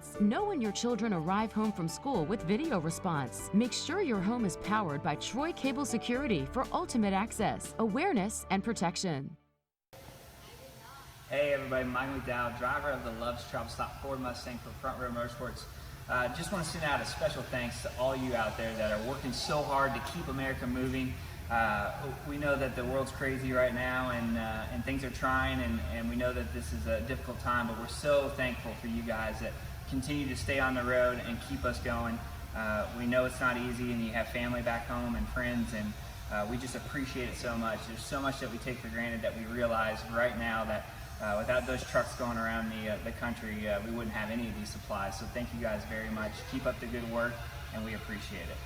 response. Know when your children arrive home from school with video response. Make sure your home is powered by Troy Cable Security for ultimate access, awareness, and protection. Hey everybody, Mike McDowell, driver of the Love's Travel Stop Ford Mustang for Front Row Motorsports. Just want to send out a special thanks to all you out there that are working so hard to keep America moving. We know that the world's crazy right now and things are trying, and we know that this is a difficult time, but we're so thankful for you guys that continue to stay on the road and keep us going. We know it's not easy, and you have family back home and friends, and we just appreciate it so much. There's so much that we take for granted that we realize right now that without those trucks going around the country, we wouldn't have any of these supplies. So thank you guys very much. Keep up the good work, and we appreciate it.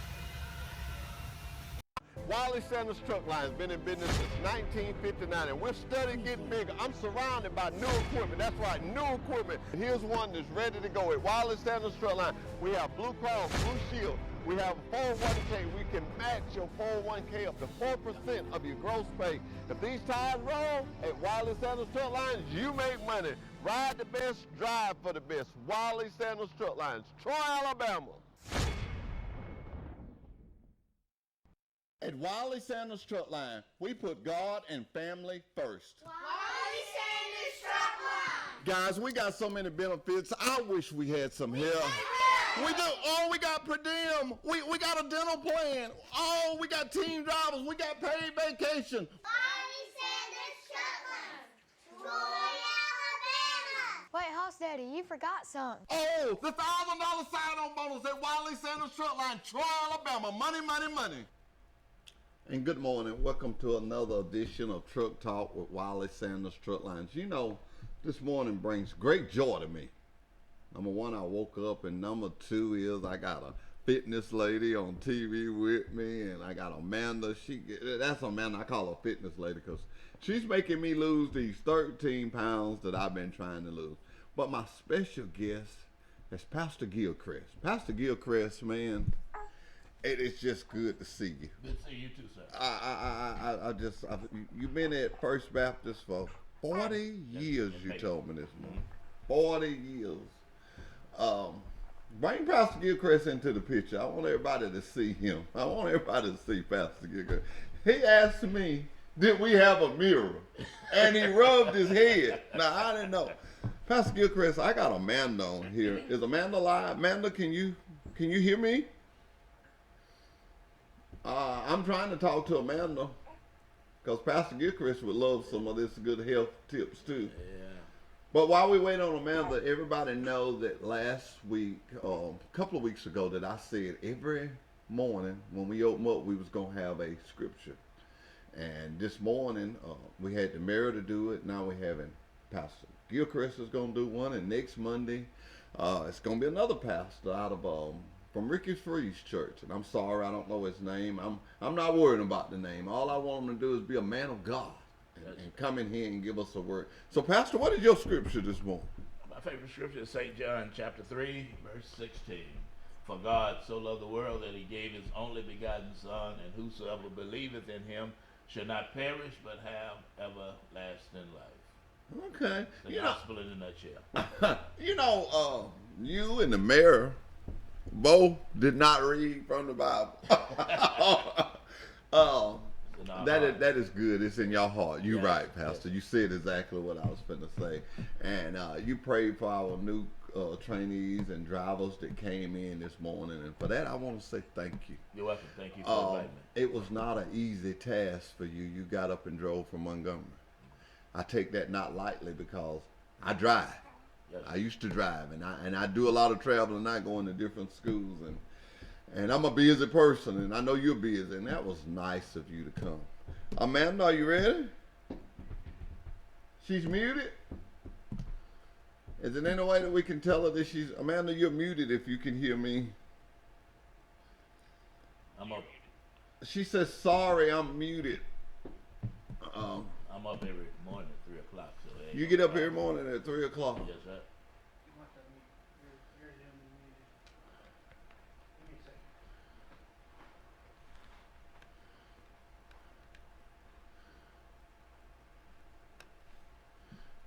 Wiley Sanders Truck Line has been in business since 1959, and we're steadily getting bigger. I'm surrounded by new equipment. That's right, new equipment. Here's one that's ready to go at Wiley Sanders Truck Line. We have Blue Cross Blue Shield. We have a 401k. We can match your 401k up to 4% of your gross pay. If these tires roll at Wiley Sanders Truck Lines, you make money. Ride the best, drive for the best. Wiley Sanders Truck Lines, Troy, Alabama. At Wiley Sanders Truck Line, we put God and family first. Wiley Sanders Truck Line. Guys, we got so many benefits. I wish we had some help. We do. Oh, we got per diem. We got a dental plan. Oh, we got team drivers. We got paid vacation. Wiley Sanders Truck Line. Troy, Alabama. Wait, Hoss Daddy, you forgot something. Oh, the $1,000 sign-on bonus at Wiley Sanders Truck Line, Troy, Alabama. Money, money, money. And good morning. Welcome to another edition of Truck Talk with Wiley Sanders Truck Lines. You know, this morning brings great joy to me. Number one, I woke up, and number two is I got a fitness lady on TV with me, and I got Amanda. That's Amanda. I call her fitness lady because she's making me lose these 13 pounds that I've been trying to lose. But my special guest is Pastor Gilchrist. Pastor Gilchrist, man, it is just good to see you. Good to see you too, sir. You've been at First Baptist for 40 years, you told me this morning. 40 years. Bring Pastor Gilchrist into the picture. I want everybody to see him. I want everybody to see Pastor Gilchrist. He asked me, did we have a mirror? And he rubbed his head. Now, I didn't know. Pastor Gilchrist, I got Amanda on here. Is Amanda live? Amanda, can you hear me? I'm trying to talk to Amanda because Pastor Gilchrist would love some of this good health tips too. Yeah. But while we wait on Amanda, everybody know that last week, a couple of weeks ago, that I said every morning when we open up, we was going to have a scripture. And this morning, we had the mayor to do it. Now we're having Pastor Gilchrist is going to do one. And next Monday, it's going to be another pastor out of from Ricky Free's church. And I'm sorry, I don't know his name. I'm not worrying about the name. All I want him to do is be a man of God. And come in here and give us a word. So, Pastor, what is your scripture this morning? My favorite scripture is St. John chapter 3, verse 16. For God so loved the world that he gave his only begotten Son, and whosoever believeth in him shall not perish but have everlasting life. Okay. The gospel in a nutshell. You and the mayor both did not read from the Bible. That is good. It's in your heart. You're right, Pastor. Yes. You said exactly what I was finna say. And you prayed for our new trainees and drivers that came in this morning. And for that, I want to say thank you. You're welcome. Thank you for inviting me. It was not an easy task for you. You got up and drove from Montgomery. I take that not lightly because I drive. Yes. I used to drive, and I do a lot of traveling. I go into different schools, and I'm a busy person, and I know you're busy, and that was nice of you to come. Amanda, are you ready? She's muted. Is there any way that we can tell her that she's... Amanda, you're muted if you can hear me. I'm up. She says, sorry, I'm muted. I'm up every morning at 3 o'clock. So you get up every morning at 3 o'clock? Yes, sir.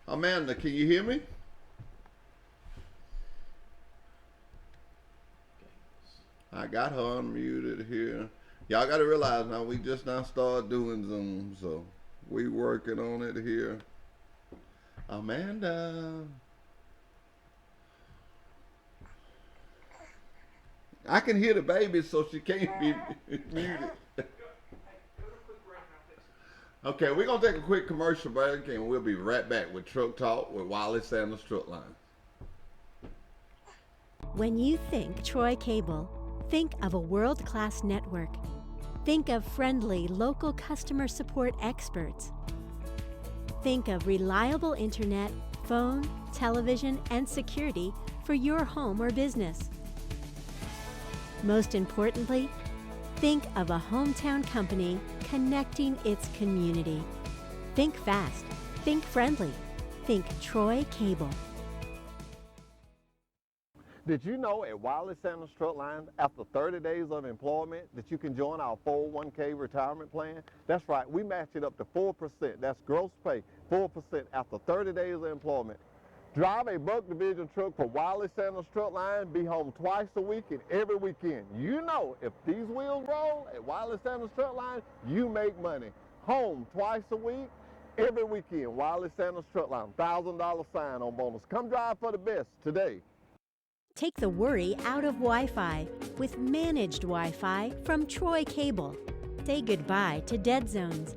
Amanda, can you hear me? I got her unmuted here. Y'all got to realize now we just now started doing Zoom, so we working on it here. Amanda. I can hear the baby, so she can't be muted. Okay, we're going to take a quick commercial break, and we'll be right back with Truck Talk with Wally Sanders Truck Line. When you think Troy Cable, think of a world-class network. Think of friendly, local customer support experts. Think of reliable internet, phone, television, and security for your home or business. Most importantly, think of a hometown company connecting its community. Think fast, think friendly, think Troy Cable. Did you know at Wally Sanders Truck Line, after 30 days of employment, that you can join our 401k retirement plan? That's right, we match it up to 4%. That's gross pay, 4% after 30 days of employment. Drive a Buck Division truck for Wally Sanders Truck Line, be home twice a week and every weekend. You know, if these wheels roll at Wally Sanders Truck Line, you make money. Home twice a week, every weekend. Wally Sanders Truck Line, $1,000 sign-on bonus. Come drive for the best today. Take the worry out of Wi-Fi with managed Wi-Fi from Troy Cable. Say goodbye to dead zones.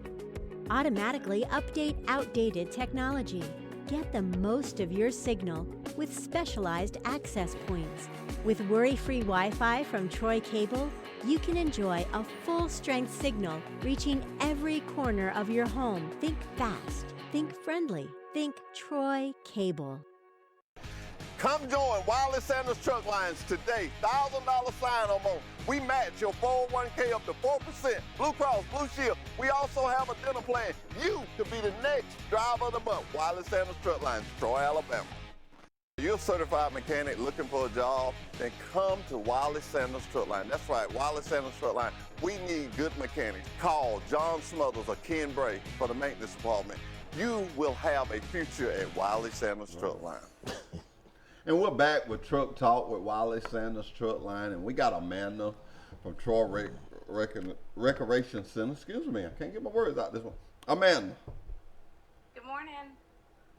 Automatically update outdated technology. Get the most of your signal with specialized access points. With worry-free Wi-Fi from Troy Cable, you can enjoy a full-strength signal reaching every corner of your home. Think fast, think friendly, think Troy Cable. Come join Wally Sanders Truck Lines today. $1,000 sign-on bonus. We match your 401k up to 4%. Blue Cross, Blue Shield. We also have a dinner plan. You could be the next driver of the month. Wally Sanders Truck Lines, Troy, Alabama. You're a certified mechanic looking for a job, then come to Wally Sanders Truck Line. That's right, Wally Sanders Truck Line. We need good mechanics. Call John Smothers or Ken Bray for the maintenance department. You will have a future at Wally Sanders Truck Line. And we're back with Truck Talk with Wally Sanders Truck Line, and we got Amanda from Troy Recreation Center. Excuse me, I can't get my words out this one. Amanda. Good morning.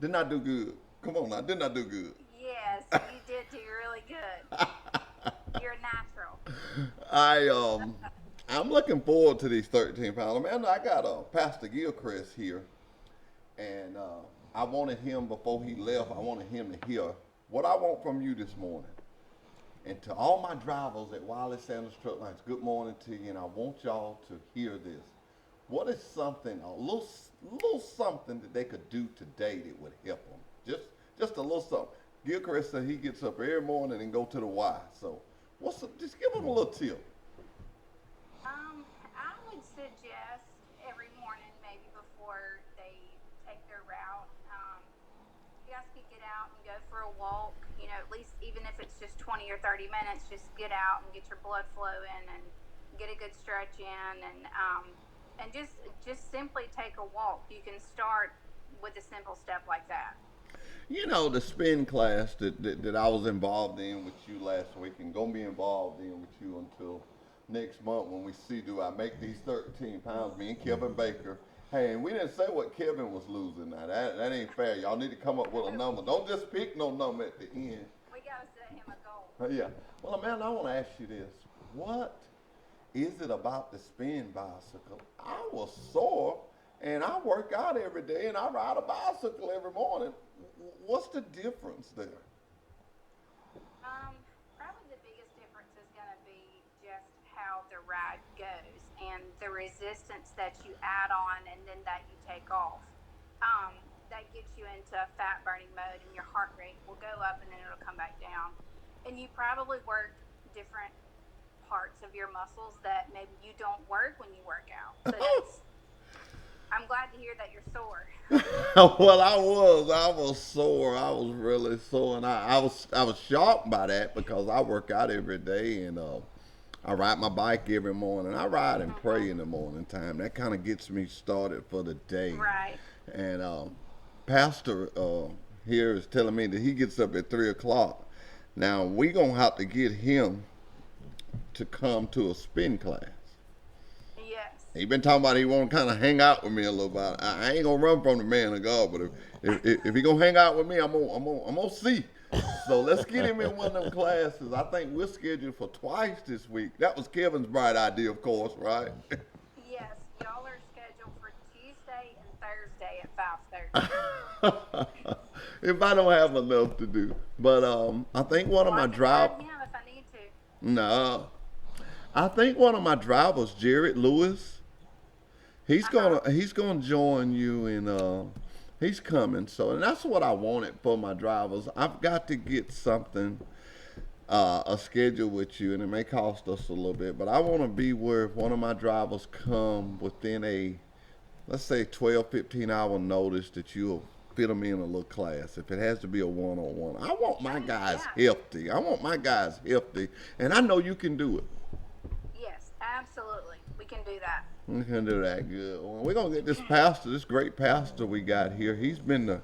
Didn't I do good? Come on now, didn't I do good? Yes, you did do really good. You're a natural. I'm looking forward to these 13 pounds. Amanda, I got Pastor Gilchrist here, and I wanted him before he left. I wanted him to hear what I want from you this morning. And to all my drivers at Wally Sanders Truck Lines, good morning to you, and I want y'all to hear this. What is something, a little something that they could do today that would help them? Just a little something. Gilchrist said he gets up every morning and go to the Y. So just give them a little tip. I would suggest every morning, maybe before they take their route, you guys could get out and go for a walk, you know, at least even if it's just 20 or 30 minutes, just get out and get your blood flowing and get a good stretch in, and just simply take a walk. You can start with a simple step like that. You know, the spin class that I was involved in with you last week and going to be involved in with you until next month when we see, do I make these 13 pounds, me and Kevin Baker. Hey, and we didn't say what Kevin was losing now. That ain't fair. Y'all need to come up with a number. Don't just pick no number at the end. We got to set him a goal. Yeah. Well, Amanda, I want to ask you this. What is it about the spin bicycle? I was sore, and I work out every day, and I ride a bicycle every morning. What's the difference there? Probably the biggest difference is going to be just how the ride goes and the resistance that you add on and then that you take off. That gets you into a fat burning mode, and your heart rate will go up and then it'll come back down. And you probably work different parts of your muscles that maybe you don't work when you work out. So I'm glad to hear that you're sore. Well, I was sore. I was really sore, and I was shocked by that because I work out every day, and I ride my bike every morning. I ride and pray in the morning time. That kind of gets me started for the day. Right. And Pastor here is telling me that he gets up at 3 o'clock. Now we gonna have to get him to come to a spin class. Yes. He been talking about he want to kind of hang out with me a little bit. I ain't gonna run from the man of God, but if he gonna hang out with me, I'm gonna see. So let's get him in one of them classes. I think we're scheduled for twice this week. That was Kevin's bright idea, of course, right? Yes, y'all are scheduled for Tuesday and Thursday at 5:30. If I don't have enough to do, but I think one of my drive. Him if I need to. No, I think one of my drivers, Jared Lewis, he's gonna join you in. He's coming. So, and that's what I wanted for my drivers. I've got to get something, a schedule with you, and it may cost us a little bit, but I want to be where if one of my drivers come within a, let's say 12, 15 hour notice that you'll fit them in a little class. If it has to be a one-on-one, I want my guys healthy. I want my guys healthy, and I know you can do it. Yes, absolutely. We can do that. We can do that good. Well, we're going to get this pastor, this great pastor we got here. He's been the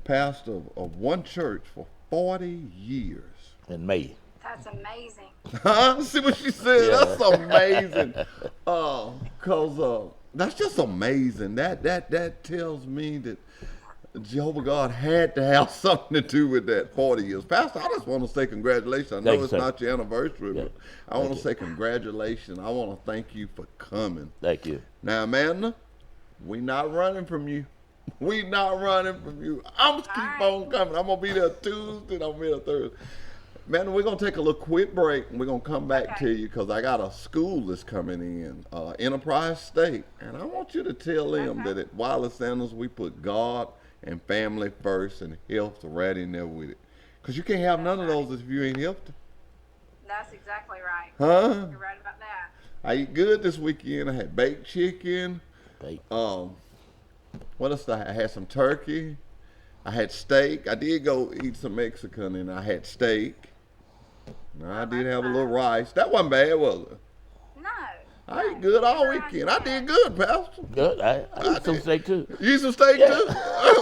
pastor of one church for 40 years. In May. That's amazing. Huh? See what she said? Yeah. That's amazing. That's just amazing. That tells me that Jehovah God had to have something to do with that 40 years. Pastor, I just want to say congratulations. I know Thank you, it's sir. not your anniversary, Yeah. but I want to say congratulations. I want to thank you for coming. Thank you. Now, Amanda, we not running from you. We not running from you. I'm just keep on coming. I'm going to be there Tuesday and I'm going to be there Thursday. Amanda, we're going to take a little quick break and we're going to come back to you because I got a school that's coming in, Enterprise State. And I want you to tell them that at Wiley Sanders, we put God and family first and health right in there with it. Because you can't have none of those if you ain't healthy. That's exactly right. Huh? You're right about that. I eat good this weekend. I had baked chicken. Baked. What else did I have? I had some turkey. I had steak. I did go eat some Mexican and I had steak. I did have a little rice. That wasn't bad, was it? No. I ate good all weekend. I did good, Pastor. Good. I eat some steak too. You eat some steak too?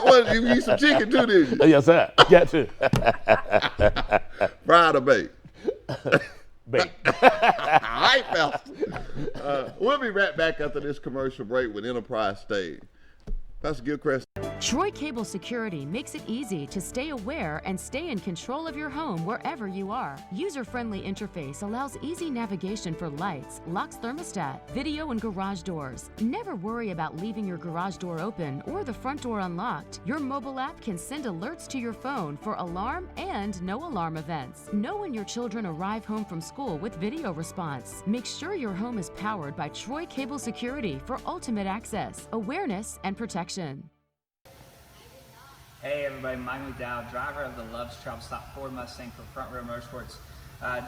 What, you eat some chicken too, did you? Yes, sir. Got to. Fried or baked? Baked. All right, Pastor. We'll be right back after this commercial break with Enterprise State. Pastor Gilchrist. Troy Cable Security makes it easy to stay aware and stay in control of your home wherever you are. User-friendly interface allows easy navigation for lights, locks thermostat, video and garage doors. Never worry about leaving your garage door open or the front door unlocked. Your mobile app can send alerts to your phone for alarm and no alarm events. Know when your children arrive home from school with video response. Make sure your home is powered by Troy Cable Security for ultimate access, awareness, and protection. Hey everybody, Mike McDowell, driver of the Love's Travel Stop Ford Mustang for Front Row Motorsports.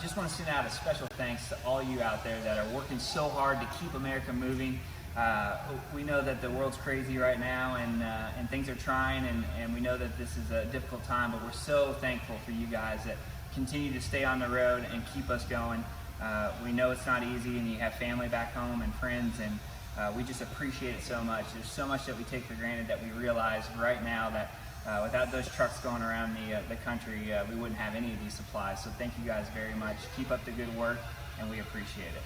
Just want to send out a special thanks to all you out there that are working so hard to keep America moving. We know that the world's crazy right now and things are trying and we know that this is a difficult time, but we're so thankful for you guys that continue to stay on the road and keep us going. We know it's not easy and you have family back home and friends and we just appreciate it so much. There's so much that we take for granted that we realize right now that without those trucks going around the country, we wouldn't have any of these supplies. So thank you guys very much. Keep up the good work, and we appreciate it.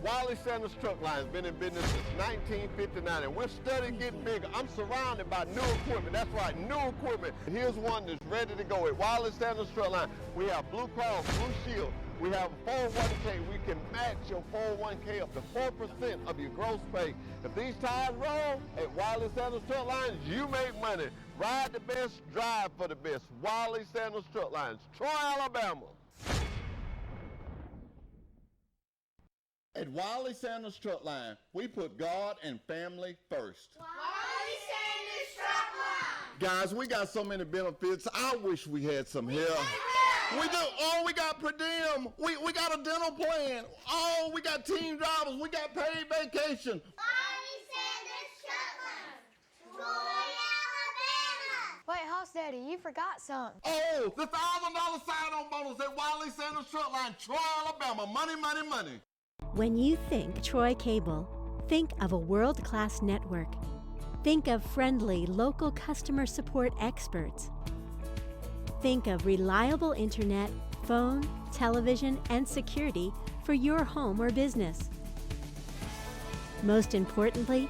Wiley Sanders Truck Line has been in business since 1959, and we're steadily getting bigger. I'm surrounded by new equipment. That's right, new equipment. Here's one that's ready to go at Wiley Sanders Truck Line. We have Blue Cross, Blue Shield. We have a 401k. We can match your 401k up to 4% of your gross pay. If these tires roll at Wiley Sanders Truck Lines, you make money. Ride the best, drive for the best. Wiley Sanders Truck Lines, Troy, Alabama. At Wiley Sanders Truck Line, we put God and family first. Wiley Sanders Truck Line. Guys, we got so many benefits. I wish we had some help. We do. Oh, we got per diem. We got a dental plan. Oh, we got team drivers. We got paid vacation. Wiley Sanders Truck Line. Troy, Alabama. Wait, Hoss Daddy, you forgot something. Oh, the $1,000 sign-on bonus at Wiley Sanders Truck Line, Troy, Alabama. Money, money, money. When you think Troy Cable, think of a world-class network. Think of friendly local customer support experts. Think of reliable internet, phone, television, and security for your home or business. Most importantly,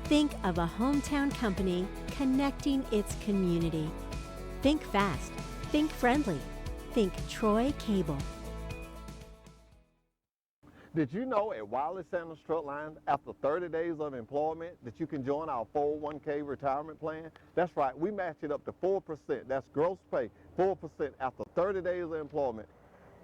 think of a hometown company connecting its community. Think fast, think friendly, think Troy Cable. Did you know at Wiley Sanders Truck Line, after 30 days of employment, that you can join our 401k retirement plan? That's right, we match it up to 4%. That's gross pay, 4% after 30 days of employment.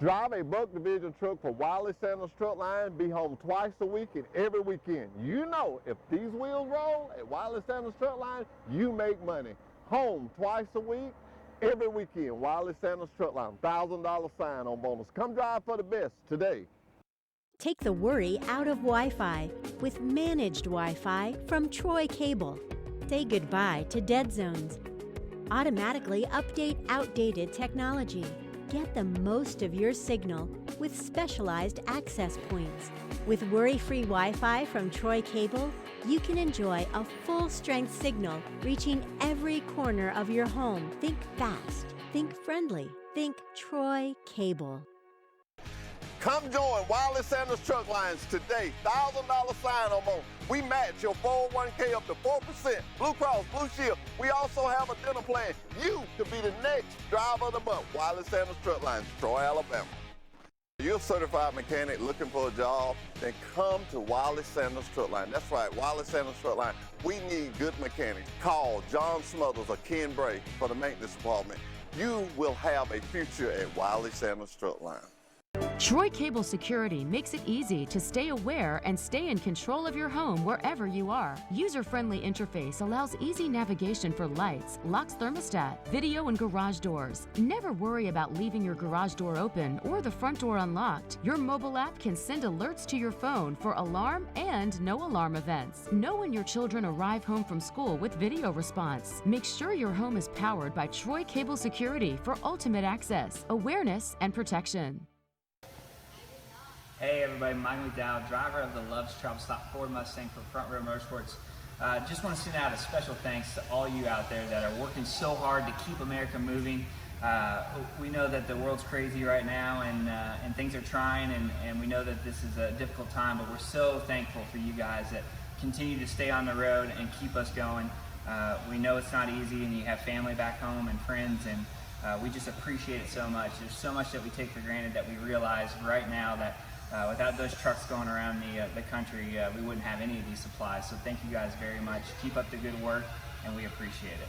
Drive a Buck Division truck for Wiley Sanders Truck Line, be home twice a week and every weekend. You know, if these wheels roll at Wiley Sanders Truck Line, you make money. Home twice a week, every weekend. Wiley Sanders Truck Line, $1,000 sign-on bonus. Come drive for the best today. Take the worry out of Wi-Fi with managed Wi-Fi from Troy Cable. Say goodbye to dead zones. Automatically update outdated technology. Get the most of your signal with specialized access points. With worry-free Wi-Fi from Troy Cable, you can enjoy a full-strength signal reaching every corner of your home. Think fast, think friendly, think Troy Cable. Come join Wiley Sanders Truck Lines today. $1,000 sign-on bonus. We match your 401k up to 4%. Blue Cross Blue Shield. We also have a dental plan. You could be the next driver of the month. Wiley Sanders Truck Lines, Troy, Alabama. You're a certified mechanic looking for a job, then come to Wiley Sanders Truck Line. That's right, Wiley Sanders Truck Line. We need good mechanics. Call John Smothers or Ken Bray for the maintenance department. You will have a future at Wiley Sanders Truck Line. Troy Cable Security makes it easy to stay aware and stay in control of your home wherever you are. User-friendly interface allows easy navigation for lights, locks thermostat, video, and garage doors. Never worry about leaving your garage door open or the front door unlocked. Your mobile app can send alerts to your phone for alarm and no alarm events. Know when your children arrive home from school with video response. Make sure your home is powered by Troy Cable Security for ultimate access, awareness, and protection. Hey everybody, Mike McDowell, driver of the Love's Travel Stop Ford Mustang for Front Row Motorsports. Just want to send out a special thanks to all you out there that are working so hard to keep America moving. We know that the world's crazy right now and things are trying, and we know that this is a difficult time, but we're so thankful for you guys that continue to stay on the road and keep us going. We know it's not easy and you have family back home and friends, and we just appreciate it so much. There's so much that we take for granted that we realize right now that without those trucks going around the country, we wouldn't have any of these supplies. So thank you guys very much. Keep up the good work, and we appreciate it.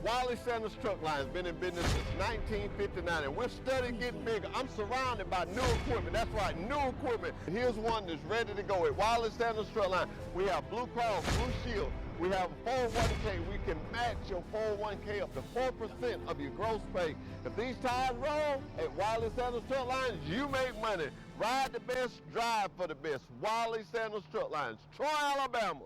Wiley Sanders Truck Line has been in business since 1959, and we're steadily getting bigger. I'm surrounded by new equipment. That's right, new equipment. Here's one that's ready to go. At Wiley Sanders Truck Line, we have Blue Cross Blue Shield. We have a 401k. We can match your 401k up to 4% of your gross pay. If these tires roll at Wiley Sanders Truck Lines, you make money. Ride the best, drive for the best. Wiley Sanders Truck Lines, Troy, Alabama.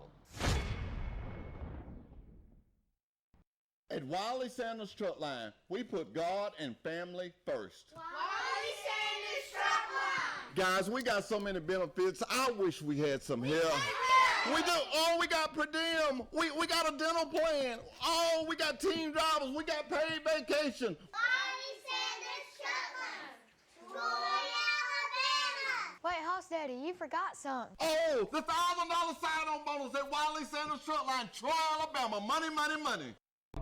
At Wiley Sanders Truck Line, we put God and family first. Wiley Sanders Truck Line. Guys, we got so many benefits. I wish we had some here. We do. Oh, we got per diem. We got a dental plan. Oh, we got team drivers. We got paid vacation. Wiley Sanders Truck Line, Troy, Alabama. Wait, Hoss Daddy, you forgot something. Oh, the $1,000 sign-on bonus at Wiley Sanders Truck Line, Troy, Alabama. Money, money, money.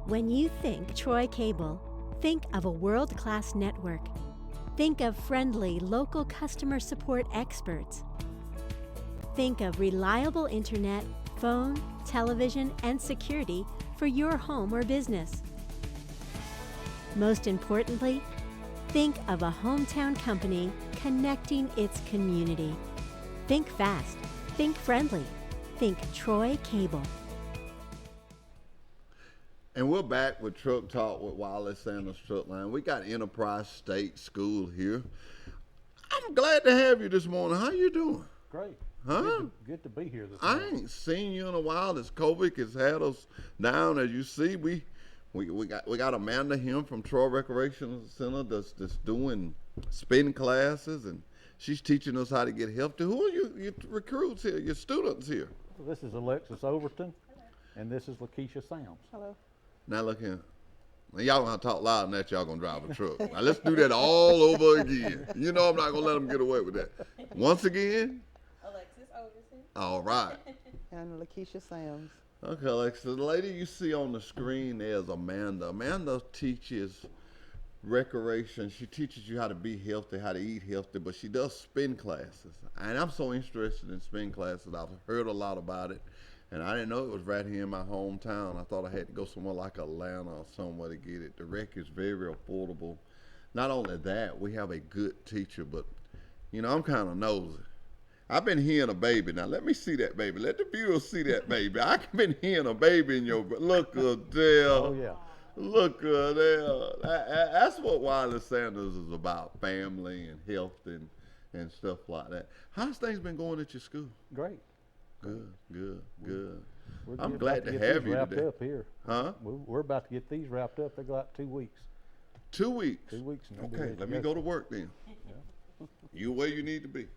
When you think Troy Cable, think of a world-class network. Think of friendly local customer support experts. Think of reliable internet, phone, television, and security for your home or business. Most importantly, think of a hometown company connecting its community. Think fast, think friendly, think Troy Cable. And we're back with Truck Talk with Wiley Sanders Truck Line. We got Enterprise State School here. I'm glad to have you this morning. How you doing? Great. Huh? Good to be here this I morning. ain't seen you in a while. This COVID has had us down. As you see, we got Amanda here from Troy Recreation Center that's doing spin classes, and she's teaching us how to get healthy. Who are your recruits here, your students here? This is Alexis Overton, and this is Lakeisha Sams. Hello. Now look here. Now, y'all gonna talk loud and that y'all gonna drive a truck. Now let's do that all over again. You know I'm not gonna let them get away with that. Once again. Alexis Overton. All right. And Lakeisha Sams. Okay, Alexis. The lady you see on the screen there is Amanda. Amanda teaches recreation. She teaches you how to be healthy, how to eat healthy, but she does spin classes. And I'm so interested in spin classes. I've heard a lot about it. And I didn't know it was right here in my hometown. I thought I had to go somewhere like Atlanta or somewhere to get it. The rec is very affordable. Not only that, we have a good teacher, but, you know, I'm kind of nosy. I've been hearing a baby. Now, let me see that baby. Let the viewers see that baby. I've been hearing a baby in your... Look, Adele. Oh, yeah. Look, Adele. That's what Wiley Sanders is about, family and health and stuff like that. How's things been going at your school? Great. Good. I'm glad to have you wrapped today. up here. Huh? We're about to get these wrapped up. They got 2 weeks. 2 weeks? 2 weeks. And they'll be Okay, ready to let me go to work then. Yeah. You where you need to be.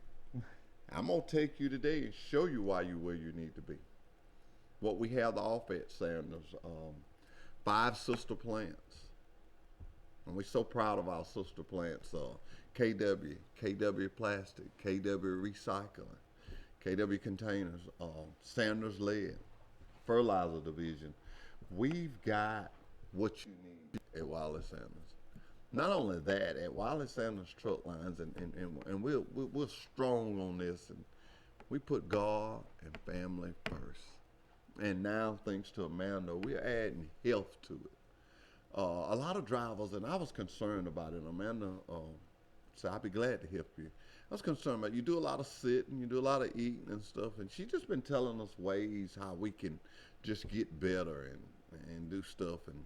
I'm going to take you today and show you why you where you need to be. What we have to offer at Sanders, 5 sister plants. And we're so proud of our sister plants. KW Plastic, KW Recycling, KW Containers, Sanders Lead, Fertilizer Division. We've got what you need at Wiley Sanders. Not only that, at Wiley Sanders Truck Lines, and we're strong on this, and we put God and family first. And now, thanks to Amanda, we're adding health to it. A lot of drivers, and I was concerned about it. Amanda said, I'd be glad to help you. I was concerned about you do a lot of sitting, you do a lot of eating and stuff, and she's just been telling us ways how we can just get better and do stuff. And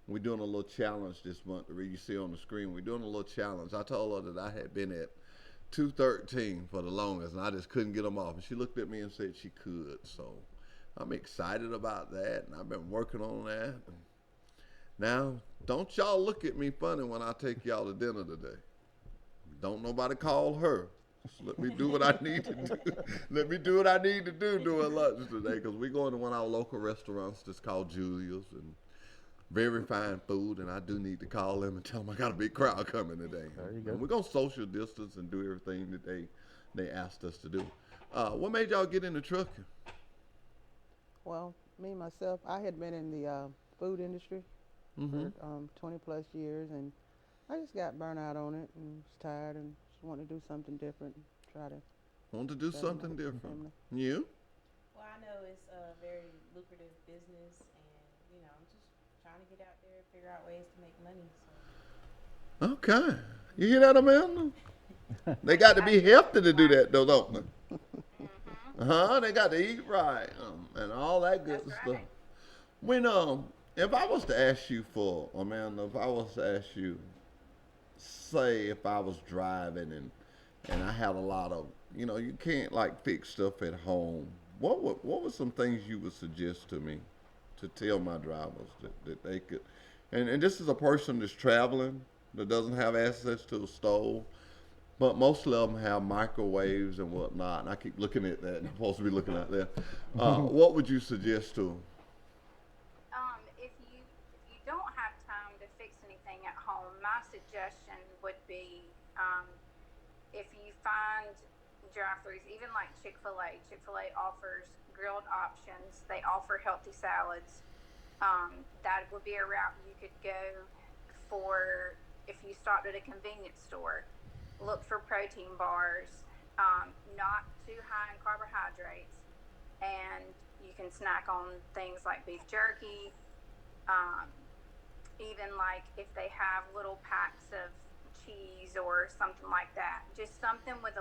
we're doing a little challenge this month. You see on the screen, we're doing a little challenge. I told her that I had been at 213 for the longest, and I just couldn't get them off. And she looked at me and said she could. So I'm excited about that, and I've been working on that. Now, don't y'all look at me funny when I take y'all to dinner today. Don't nobody call her. Just let me do what I need to do. Let me do what I need to do during lunch today, because we're going to one of our local restaurants that's called Julia's, and very fine food, and I do need to call them and tell them I got a big crowd coming today. There you go. And we're going to social distance and do everything that they asked us to do. What made y'all get into trucking? Well, me myself, I had been in the food industry for 20 plus years, and I just got burnt out on it and was tired and just wanted to do something different. Want to do something different. Family. You? Well, I know it's a very lucrative business, and you know, I'm just trying to get out there, figure out ways to make money. So. Okay. You hear that, Amanda? They got to be healthy to do that, though, don't they? They got to eat right and all that good stuff. When if I was to ask you for, Amanda, if I was to ask you, say if I was driving and I had a lot of, you can't like fix stuff at home. What were some things you would suggest to me to tell my drivers that they could, and this is a person that's traveling that doesn't have access to a stove, but most of them have microwaves and whatnot. And I keep looking at that, and I'm supposed to be looking at that. What would you suggest to them? If you don't have time to fix anything at home, my suggestion would be if you find drive-thrus, even like Chick-fil-A. Chick-fil-A offers grilled options. They offer healthy salads. That would be a route you could go for if you stopped at a convenience store. Look for protein bars, not too high in carbohydrates, and you can snack on things like beef jerky. Even like if they have little packs of cheese or something like that, just something with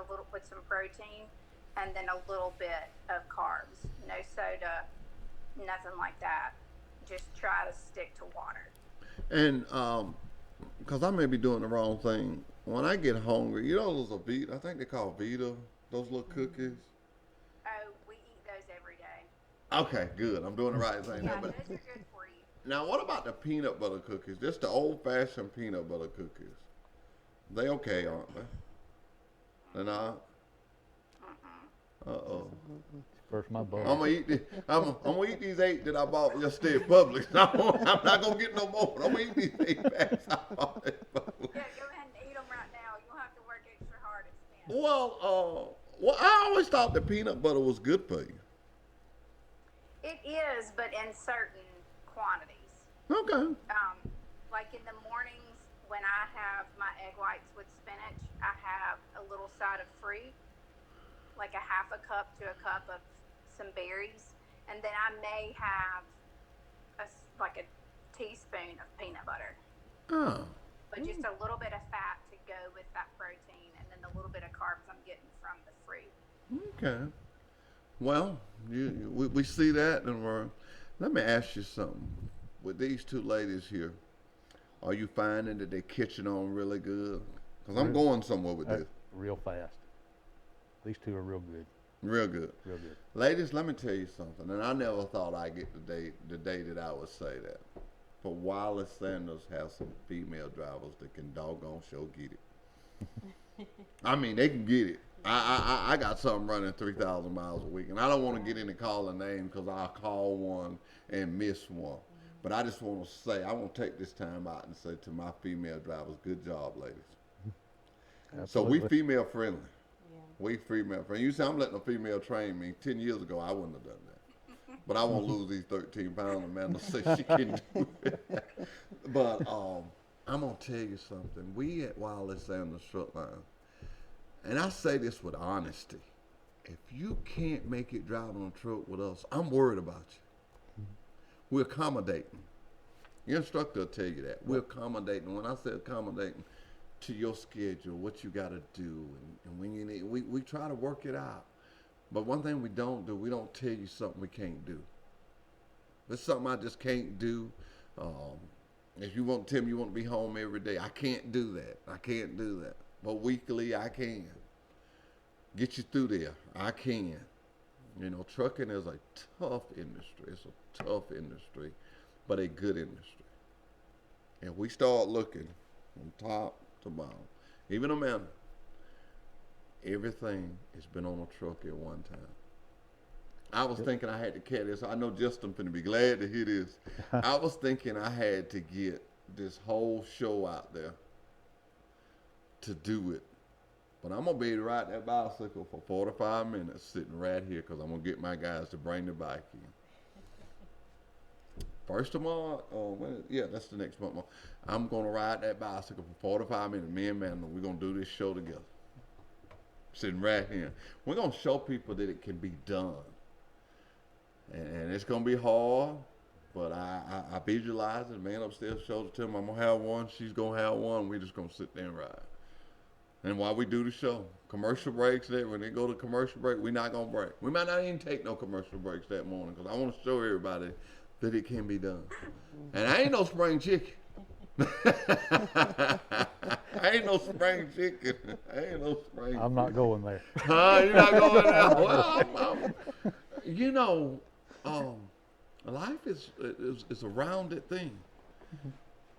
some protein, and then a little bit of carbs. No soda, nothing like that. Just try to stick to water. And because I may be doing the wrong thing, when I get hungry, those are Vita. I think they call Vita, those little cookies. Oh, we eat those every day. Okay, good. I'm doing the right thing. Yeah, those are good for you. Now, what about the peanut butter cookies? Just the old-fashioned peanut butter cookies. They okay, aren't they? They're not? Uh-oh. First my boss. I'm gonna eat these 8 that I bought yesterday at Publix. I'm not gonna get no more. I'm gonna eat these 8 packs I bought at Publix. Yeah, go ahead and eat them right now. You'll have to work extra hard and spend. Well, I always thought that peanut butter was good for you. It is, but in certain quantities. Okay. Like in the mornings when I have my egg whites with spinach, I have a little side of fruit, like a half a cup to a cup of some berries, and then I may have like a teaspoon of peanut butter. Oh. But just a little bit of fat to go with that protein, and then the little bit of carbs I'm getting from the fruit. Okay. Well, we see that, and let me ask you something. With these 2 ladies here, are you finding that they're catching on really good? Because I'm going somewhere with this. Real fast. These 2 are real good. Real good. Real good. Ladies, let me tell you something, and I never thought I'd get the day that I would say that. But Wallace Sanders has some female drivers that can doggone sure get it. I mean, they can get it. I got something running 3,000 miles a week, and I don't want to get into calling names because I'll call one and miss one. But I just want to say, I want to take this time out and say to my female drivers, good job, ladies. Absolutely. So we female friendly. Yeah. We female friendly. You say I'm letting a female train me. 10 years ago, I wouldn't have done that. But I won't lose these 13 pounds. Amanda says she can do it. But I'm going to tell you something. We at Wallace Sanders Truck Line, and I say this with honesty, if you can't make it driving on a truck with us, I'm worried about you. We're accommodating. Your instructor will tell you that. We're accommodating. When I say accommodating, to your schedule, what you got to do, and when you need, we try to work it out. But one thing we don't do, we don't tell you something we can't do. If it's something I just can't do, if you want to tell me you want to be home every day, I can't do that. I can't do that. But weekly, I can. Get you through there. I can. You know, trucking is a tough industry. It's a tough industry, but a good industry. And we start looking from top to bottom. Even Amanda, everything has been on a truck at one time. I was thinking I had to carry this. I know Justin finna be glad to hear this. I was thinking I had to get this whole show out there to do it. But I'm going to be able to ride that bicycle for 45 minutes sitting right here because I'm going to get my guys to bring the bike in. First of all, that's the next month. I'm going to ride that bicycle for 45 minutes. Me and Amanda, we're going to do this show together. Sitting right here. We're going to show people that it can be done. And it's going to be hard, but I visualize it. Man upstairs shows it to him. I'm going to have one. She's going to have one. We're just going to sit there and ride. And while we do the show, commercial breaks there, when they go to commercial break, we're not going to break. We might not even take no commercial breaks that morning because I want to show everybody that it can be done. And I ain't no spring chicken. I ain't no spring chicken. I ain't no spring chicken. I'm not going there. You're not going there? Well, you know, life is a rounded thing.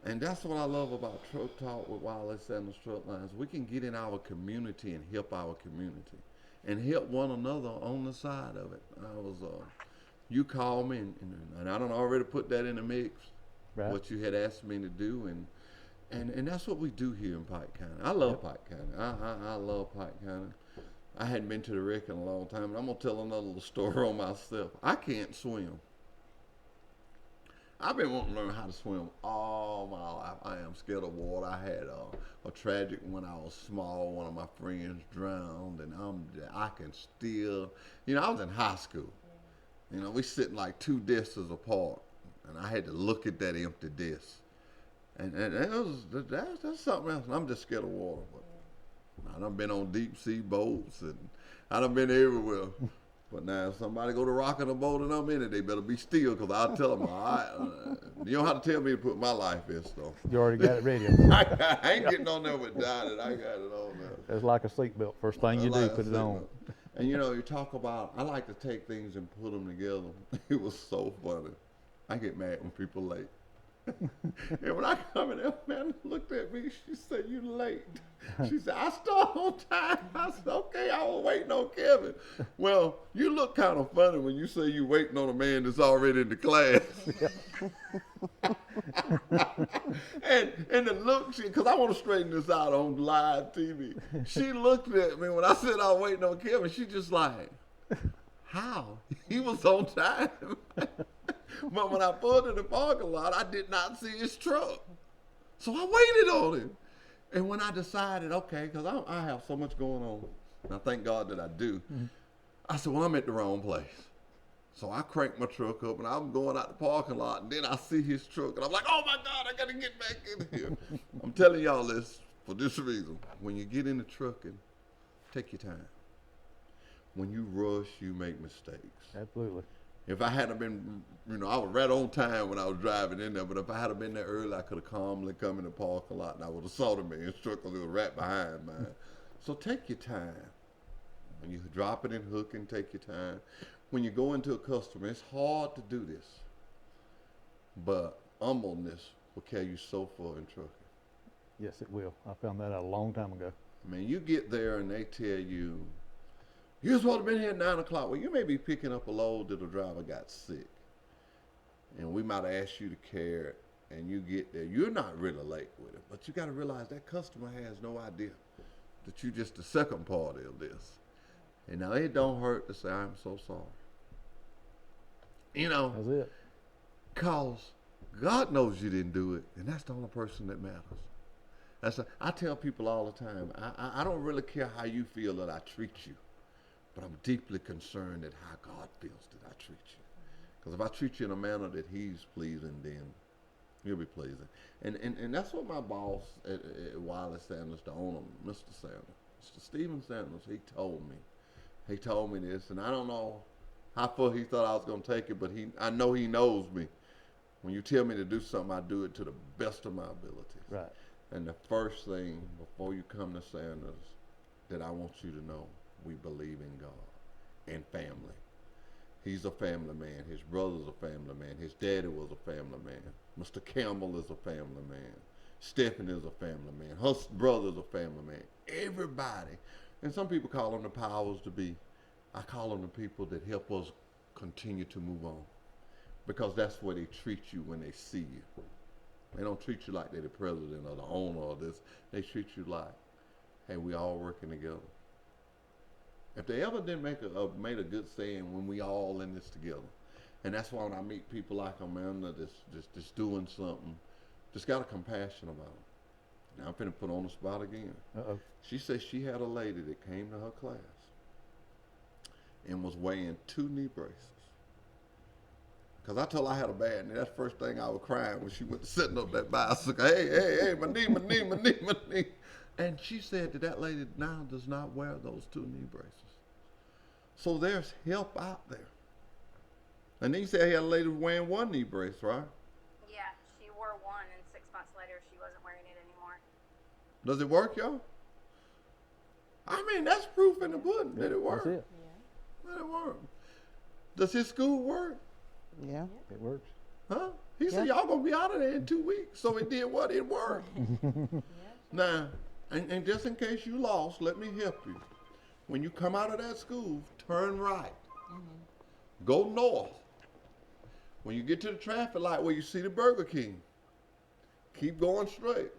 And that's what I love about Truck Talk with Wallace Sanders Truck Lines. We can get in our community and help our community and help one another on the side of it. You called me, and I done already put that in the mix, right. What you had asked me to do, and that's what we do here in Pike County. I love Pike County. I love Pike County. I hadn't been to the wreck in a long time, and I'm going to tell another little story on myself. I can't swim. I've been wanting to learn how to swim all my life. I am scared of water. I had a tragic when I was small. One of my friends drowned, and I can still, I was in high school. We sitting like 2 desks apart, and I had to look at that empty desk. And that's something else. And I'm just scared of water. But I done been on deep sea boats, and I done been everywhere. But now if somebody go to rocking a boat and I'm in it, they better be still because I'll tell them, all right, you don't have to tell me to put my life in stuff. You already got it ready. I ain't getting on there with Donnie. I got it on there. It's like a seatbelt. First thing you do, put it on. And you talk about, I like to take things and put them together. It was so funny. I get mad when people late. And when I come in there, man looked at me, she said, "You late." She said, "I started on time." I said, "Okay, I was waiting on Kevin." Well, you look kind of funny when you say you waiting on a man that's already in the class. and the look, because I want to straighten this out on live TV. She looked at me when I said I was waiting on Kevin. She just like, how? He was on time. But when I pulled in the parking lot, I did not see his truck. So I waited on him. And when I decided, okay, because I have so much going on, and I thank God that I do, I said, well, I'm at the wrong place. So I cranked my truck up, and I'm going out the parking lot, and then I see his truck, and I'm like, oh, my God, I got to get back in here. I'm telling y'all this for this reason. When you get in the truck, and take your time. When you rush, you make mistakes. Absolutely. If I hadn't been, I was right on time when I was driving in there, but if I had been there early, I could have calmly come in the parking lot, and I would have saw the man's truck because it was right behind mine. So take your time. When you drop it and hook and take your time. When you go into a customer, it's hard to do this, but humbleness will carry you so far in trucking. Yes, it will. I found that out a long time ago. I mean, you get there and they tell you, you're supposed to have been here at 9 o'clock. Well, you may be picking up a load that the driver got sick. And we might ask you to carry it, and you get there. You're not really late with it, but you got to realize that customer has no idea that you're just the second party of this. And now it don't hurt to say, I'm so sorry. That's it. Because God knows you didn't do it, and that's the only person that matters. I tell people all the time, I don't really care how you feel that I treat you. But I'm deeply concerned at how God feels that I treat you. Because if I treat you in a manner that he's pleasing, then he'll be pleasing. And that's what my boss at Wiley Sanders, the owner, Mr. Sanders, Mr. Stephen Sanders, he told me this, and I don't know how far he thought I was going to take it, but I know he knows me. When you tell me to do something, I do it to the best of my abilities. Right. And the first thing before you come to Sanders that I want you to know, we believe in God and family. He's a family man. His brother's a family man. His daddy was a family man. Mr. Campbell is a family man. Stephanie is a family man. Her brother's a family man. Everybody. And some people call them the powers to be. I call them the people that help us continue to move on. Because that's where they treat you when they see you. They don't treat you like they're the president or the owner or this. They treat you like, hey, we all working together. If they ever did made a good saying, when we all in this together. And that's why when I meet people like Amanda that's doing something, just got a compassion about it. Now I'm finna put on the spot again. Uh-oh. She said she had a lady that came to her class and was wearing 2 knee braces. Because I told her I had a bad knee. That's the first thing I was crying when she went to setting up that bicycle. Hey, my knee. And she said that lady now does not wear those 2 knee braces. So there's help out there. And then you said he had a lady wearing 1 knee brace, right? Yeah, she wore one, and 6 months later, she wasn't wearing it anymore. Does it work, y'all? I mean, that's proof in the pudding that it works. That's it. Yeah. That it works. Does his school work? Yeah. It works. Huh? He said, y'all going to be out of there in 2 weeks. So it did what? It worked. Now, and just in case you lost, let me help you. When you come out of that school, turn right. Go north. When you get to the traffic light where you see the Burger King, keep going straight.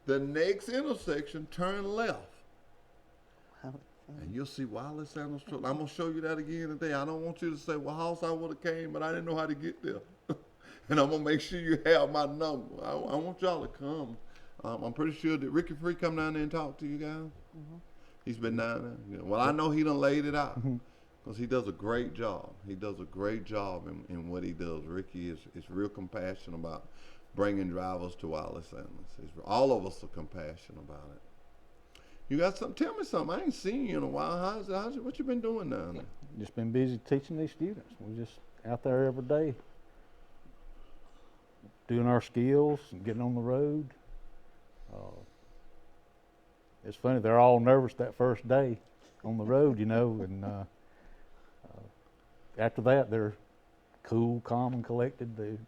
The next intersection, turn left. And you'll see Wiley Sanders truck. I'm going to show you that again today. I don't want you to say, well, house I would have came, but I didn't know how to get there. And I'm going to make sure you have my number. I want y'all to come. I'm pretty sure that Ricky Free come down there and talk to you guys. He's been down there. Well, I know he done laid it out because he does a great job. He does a great job in what he does. Ricky is real compassionate about bringing drivers to Wiley Sanders. All of us are compassionate about it. You got something? Tell me something. I ain't seen you in a while. What you been doing down there? Just been busy teaching these students. We're just out there every day doing our skills and getting on the road. It's funny, they're all nervous that first day on the road, and after that they're cool, calm, and collected.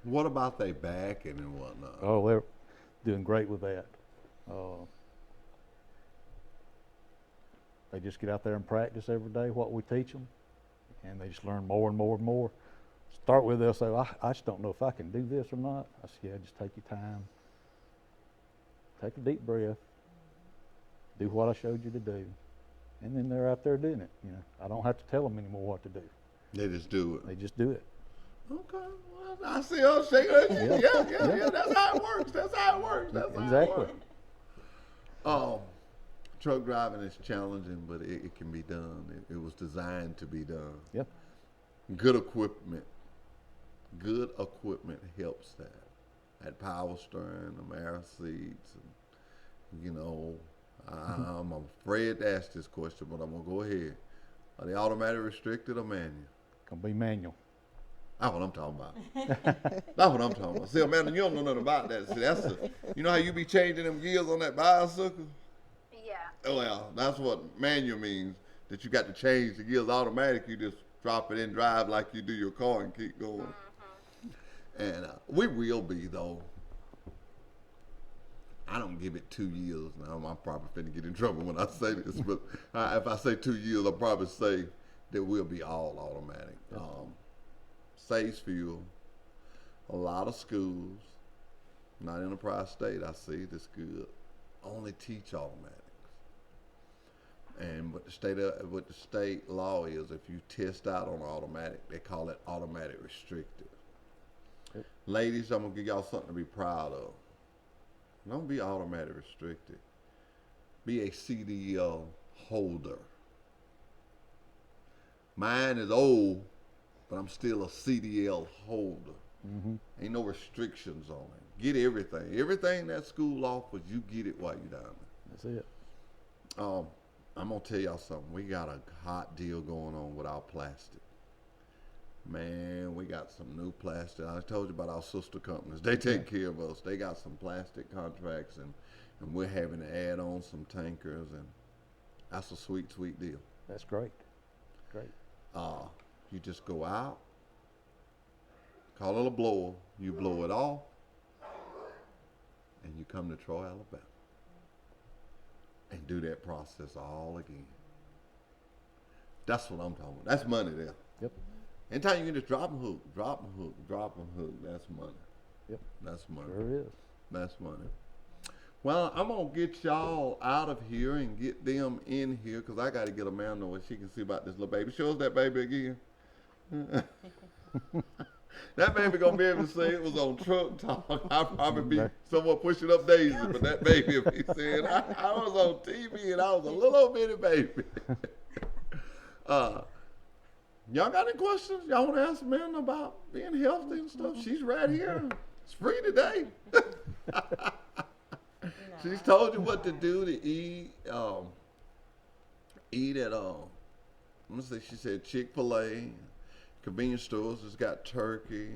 What about they backing and whatnot? Oh, they're doing great with that. They just get out there and practice every day what we teach them, and they just learn more and more and more. Start with, they'll say, I just don't know if I can do this or not. I said, yeah, just take your time. Take a deep breath. Do what I showed you to do. And then they're out there doing it. You know, I don't have to tell them anymore what to do. They just do it. They just do it. Okay, well, I see her shaking her head. Yeah. That's how it works. That's how it works. Exactly. Truck driving is challenging, but it can be done. It was designed to be done. Yep. Good equipment helps that. That power steering, the Mara seats, and, you know, I'm afraid to ask this question, but I'm gonna go ahead. Are they automatic restricted or manual? Gonna be manual. That's what I'm talking about. That's what I'm talking about. See, Amanda, you don't know nothing about that. See, you know how you be changing them gears on that bicycle? Yeah. Well, that's what manual means, that you got to change the gears. Automatic, you just drop it in drive like you do your car and keep going. Mm-hmm. And we will be, though. I don't give it 2 years. Now, I'm probably finna get in trouble when I say this, but if I say 2 years, I'll probably say that we'll be all automatic. Saves fuel. A lot of schools, not Enterprise State, I see this good, only teach automatics. And what the state law is, if you test out on automatic, they call it automatic restricted. Yep. Ladies, I'm gonna give y'all something to be proud of. Don't be automatic restricted. Be a CDL holder. Mine is old, but I'm still a CDL holder. Mm-hmm. Ain't no restrictions on it. Get everything. Everything that school offers, you get it while you're down there. That's it. I'm gonna tell y'all something. We got a hot deal going on with our plastic. Man, we got some new plastic. I told you about our sister companies. They take care of us. They got some plastic contracts, and we're having to add on some tankers, and that's a sweet, sweet deal. That's great. Great. You just go out, call it a blower, you blow it off, and you come to Troy, Alabama, and do that process all again. That's what I'm talking about. That's money there. Yep. Anytime you can just drop a hook, that's money. Yep. That's money. Sure is. That's money. Well, I'm going to get y'all out of here and get them in here, because I got to get Amanda where she can see about this little baby. Show us that baby again. That baby going to be able to say it was on Truck Talk. I'll probably be somewhat pushing up Daisy, but that baby will be saying, I was on TV and I was a little old bitty baby. Y'all got any questions? Y'all want to ask Amanda about being healthy and stuff? She's right here. It's free today. She's told you what to do to eat. Eat at let me see. She said Chick-fil-A, convenience stores has got turkey,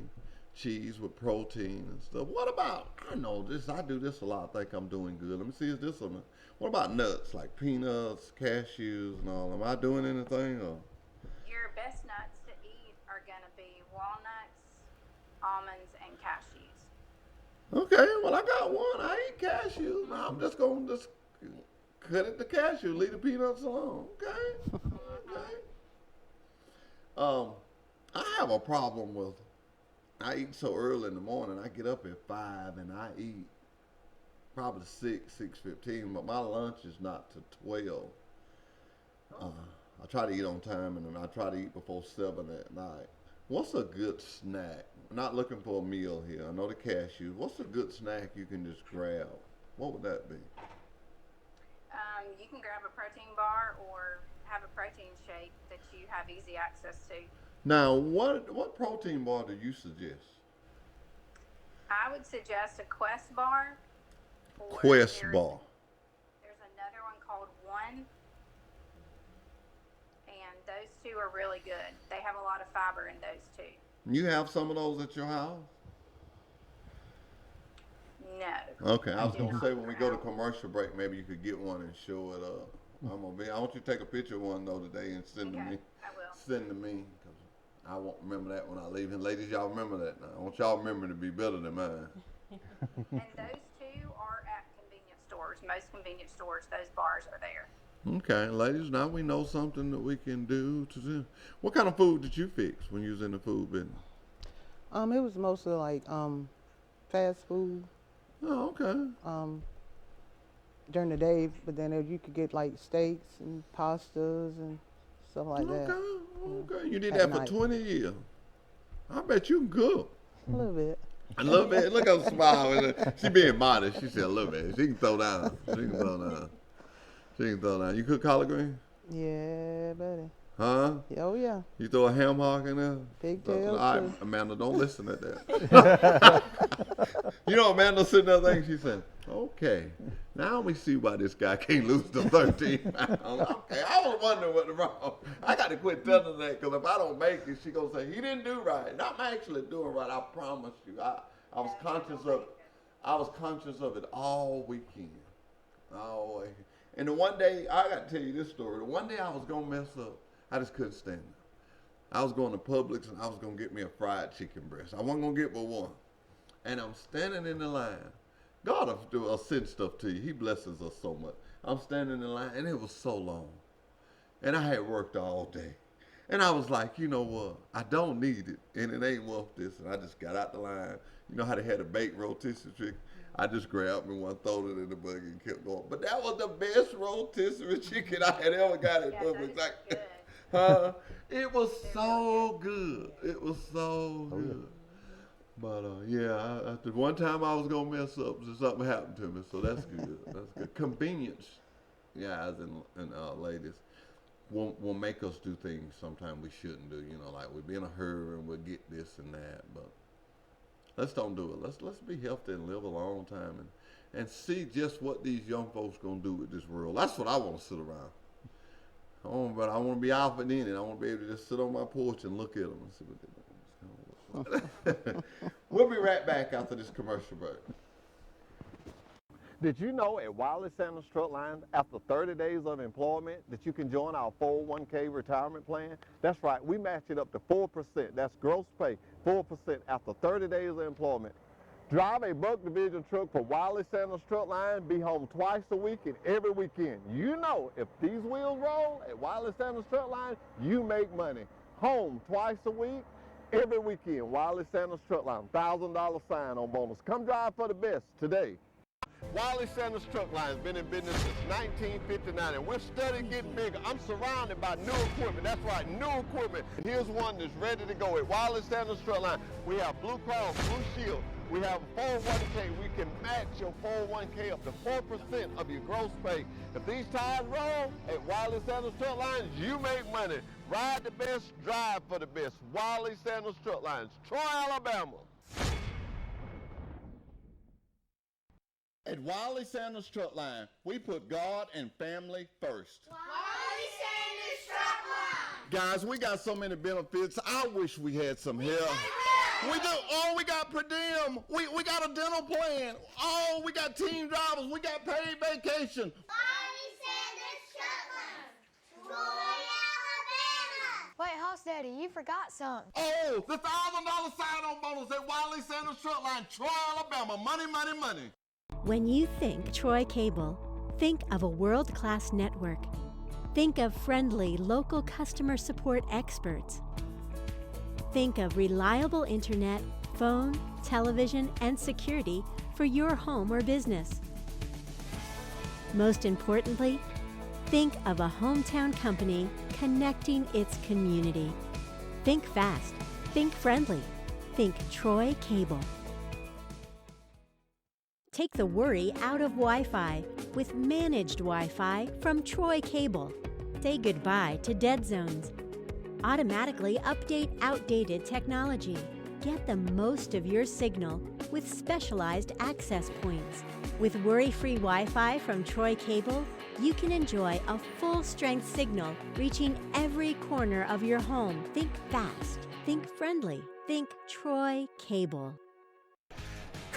cheese with protein and stuff. What about? I know this. I do this a lot. I think I'm doing good. Let me see. Is this something? What about nuts like peanuts, cashews, and all? Am I doing anything? Or? Your best nuts to eat are gonna be walnuts, almonds, and cashews. Okay, well I got one. I eat cashews. Now I'm just gonna cut it to cashew, leave the peanuts alone. Okay. Okay. I have a problem with, I eat so early in the morning. I get up at 5 and I eat probably 6:15, but my lunch is not to 12. I try to eat on time, and then I try to eat before 7 at night. What's a good snack? I'm not looking for a meal here. I know the cashews. What's a good snack you can just grab? What would that be? You can grab a protein bar or have a protein shake that you have easy access to. Now, what protein bar do you suggest? I would suggest a Quest bar. Quest bar. There's another one called One. And those two are really good. They have a lot of fiber in those two. You have some of those at your house? No. Okay, I was gonna say when we go to commercial break, maybe you could get one and show it up. I want you to take a picture of one though today and send to me. I will. Send to me, 'cause I won't remember that when I leave. And ladies, y'all remember that now. I want y'all remember to be better than mine. And those two are at convenience stores. Most convenience stores, those bars are there. Okay, ladies, now we know something that we can do to do. What kind of food did you fix when you was in the food business? It was mostly like fast food. Oh, okay. During the day, but then you could get like steaks and pastas and stuff like that. Okay. You did At that for night. 20 years. I bet you can cook. A little bit. A little bit. Look at her smile. She being modest. She said a little bit. She can throw down. She can throw down. You cook collard green? Yeah, buddy. Huh? Oh, yeah. You throw a ham hock in there? Pigtails, All right, too. Amanda, don't listen to that. You know, Amanda sitting there thinking, she said, okay, now we see why this guy can't lose the 13 pounds. Okay, I was wondering what the wrong. I got to quit telling her that, because if I don't make it, she going to say, he didn't do right. And I'm actually doing right, I promise you. I was conscious of it. I was conscious of it all weekend. All weekend. And the one day, I got to tell you this story. The one day I was going to mess up, I just couldn't stand it. I was going to Publix and I was going to get me a fried chicken breast. I wasn't going to get but one. And I'm standing in the line. God will send stuff to you. He blesses us so much. I'm standing in the line and it was so long. And I had worked all day. And I was like, you know what? I don't need it. And it ain't worth this. And I just got out the line. You know how they had a baked rotisserie chicken? I just grabbed me one, throw it in the buggy and kept going. But that was the best rotisserie chicken I had ever got at Publix. It was so good. It was so good. But yeah, the one time I was gonna mess up, something happened to me. So that's good. That's good. Convenience, guys and ladies, will make us do things sometimes we shouldn't do. You know, like we'll be in a hurry and we'll get this and that. But let's don't do it. Let's be healthy and live a long time and see just what these young folks gonna do with this world. That's what I want to sit around. But I want to be out in it. I want to be able to just sit on my porch and look at them and see what they're doing. We'll be right back after this commercial break. Did you know at Wiley Sanders Truck Line, after 30 days of employment, that you can join our 401k retirement plan? That's right, we match it up to 4%. That's gross pay, 4% after 30 days of employment. Drive a Buck Division truck for Wiley Sanders Truck Line, be home twice a week and every weekend. You know, if these wheels roll at Wiley Sanders Truck Line, you make money. Home twice a week, every weekend. Wiley Sanders Truck Line, $1,000 sign-on bonus. Come drive for the best today. Wiley Sanders Truck Line has been in business since 1959, and we're steadily getting bigger. I'm surrounded by new equipment. That's right, new equipment. And here's one that's ready to go at Wiley Sanders Truck Line. We have Blue Cross Blue Shield. We have 401k. We can match your 401k up to 4% of your gross pay. If these tires roll at Wiley Sanders Truck Lines, you make money. Ride the best, drive for the best. Wiley Sanders Truck Lines, Troy, Alabama. At Wiley Sanders Truck Line, we put God and family first. Wiley Sanders Truck Line. Guys, we got so many benefits. I wish we had some help. We do. Oh, we got per diem. We got a dental plan. Oh, we got team drivers. We got paid vacation. Wiley Sanders Truck Line. Troy, Alabama. Wait, Hoss Daddy, you forgot something. Oh, the $1,000 sign-on bonus at Wiley Sanders Truck Line, Troy, Alabama. Money, money, money. When you think Troy Cable, think of a world-class network. Think of friendly local customer support experts. Think of reliable internet, phone, television, and security for your home or business. Most importantly, think of a hometown company connecting its community. Think fast, think friendly, think Troy Cable. Take the worry out of Wi-Fi with managed Wi-Fi from Troy Cable. Say goodbye to dead zones. Automatically update outdated technology. Get the most of your signal with specialized access points. With worry-free Wi-Fi from Troy Cable, you can enjoy a full-strength signal reaching every corner of your home. Think fast, think friendly, think Troy Cable.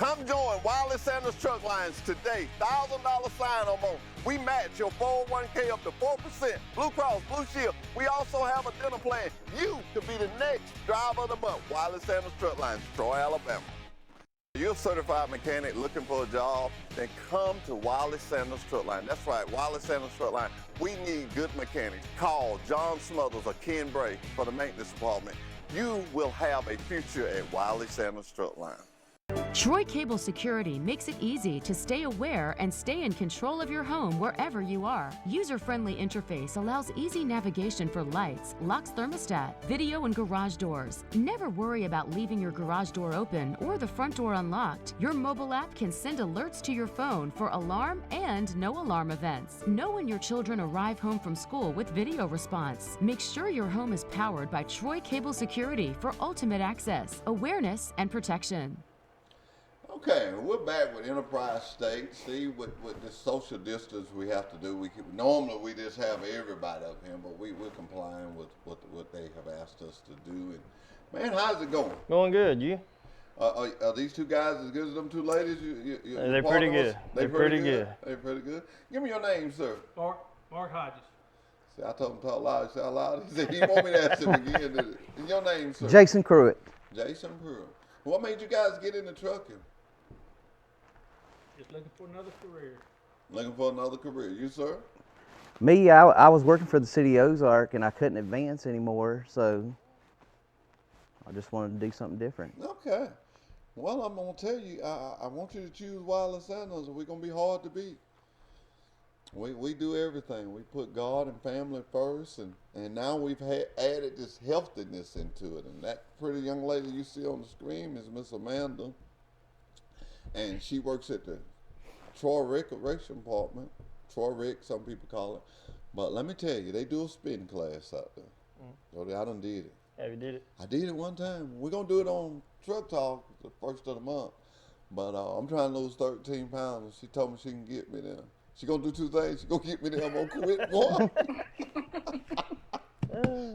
Come join Wiley Sanders Truck Lines today. $1,000 sign-on bonus. We match your 401k up to 4%. Blue Cross, Blue Shield. We also have a dinner plan. You could be the next driver of the month. Wiley Sanders Truck Lines, Troy, Alabama. You're a certified mechanic looking for a job, then come to Wiley Sanders Truck Line. That's right, Wiley Sanders Truck Line. We need good mechanics. Call John Smothers or Ken Bray for the maintenance department. You will have a future at Wiley Sanders Truck Line. Troy Cable Security makes it easy to stay aware and stay in control of your home wherever you are. User-friendly interface allows easy navigation for lights, locks thermostat, video and garage doors. Never worry about leaving your garage door open or the front door unlocked. Your mobile app can send alerts to your phone for alarm and no alarm events. Know when your children arrive home from school with video response. Make sure your home is powered by Troy Cable Security for ultimate access, awareness, and protection. Okay, we're back with Enterprise State. See, with this social distance we have to do, normally we just have everybody up here, but we're complying with what they have asked us to do. And man, how's it going? Going good. You? Are these two guys as good as them two ladies? They're pretty good. They're pretty good. They're pretty good. Give me your name, sir. Mark Hodges. See, I told him to talk loud. He said out loud. He said he want me to ask him again. And your name, sir? Jason Pruitt. Jason Pruitt. What made you guys get into trucking? Just looking for another career. Looking for another career. You, sir? Me, I was working for the city of Ozark and I couldn't advance anymore, so I just wanted to do something different. Okay. Well, I'm going to tell you, I want you to choose Wiley Sanders, or we're going to be hard to beat. We do everything. We put God and family first, and now we've added this healthiness into it. And that pretty young lady you see on the screen is Miss Amanda. And she works at the Troy Recreation Department. Troy Rec, some people call it. But let me tell you, they do a spin class out there. So I done did it. Have you did it? I did it one time. We're going to do it on Truck Talk the first of the month. But I'm trying to lose 13 pounds. She told me she can get me there. She going to do two things. She going to get me there. I'm going to quit one.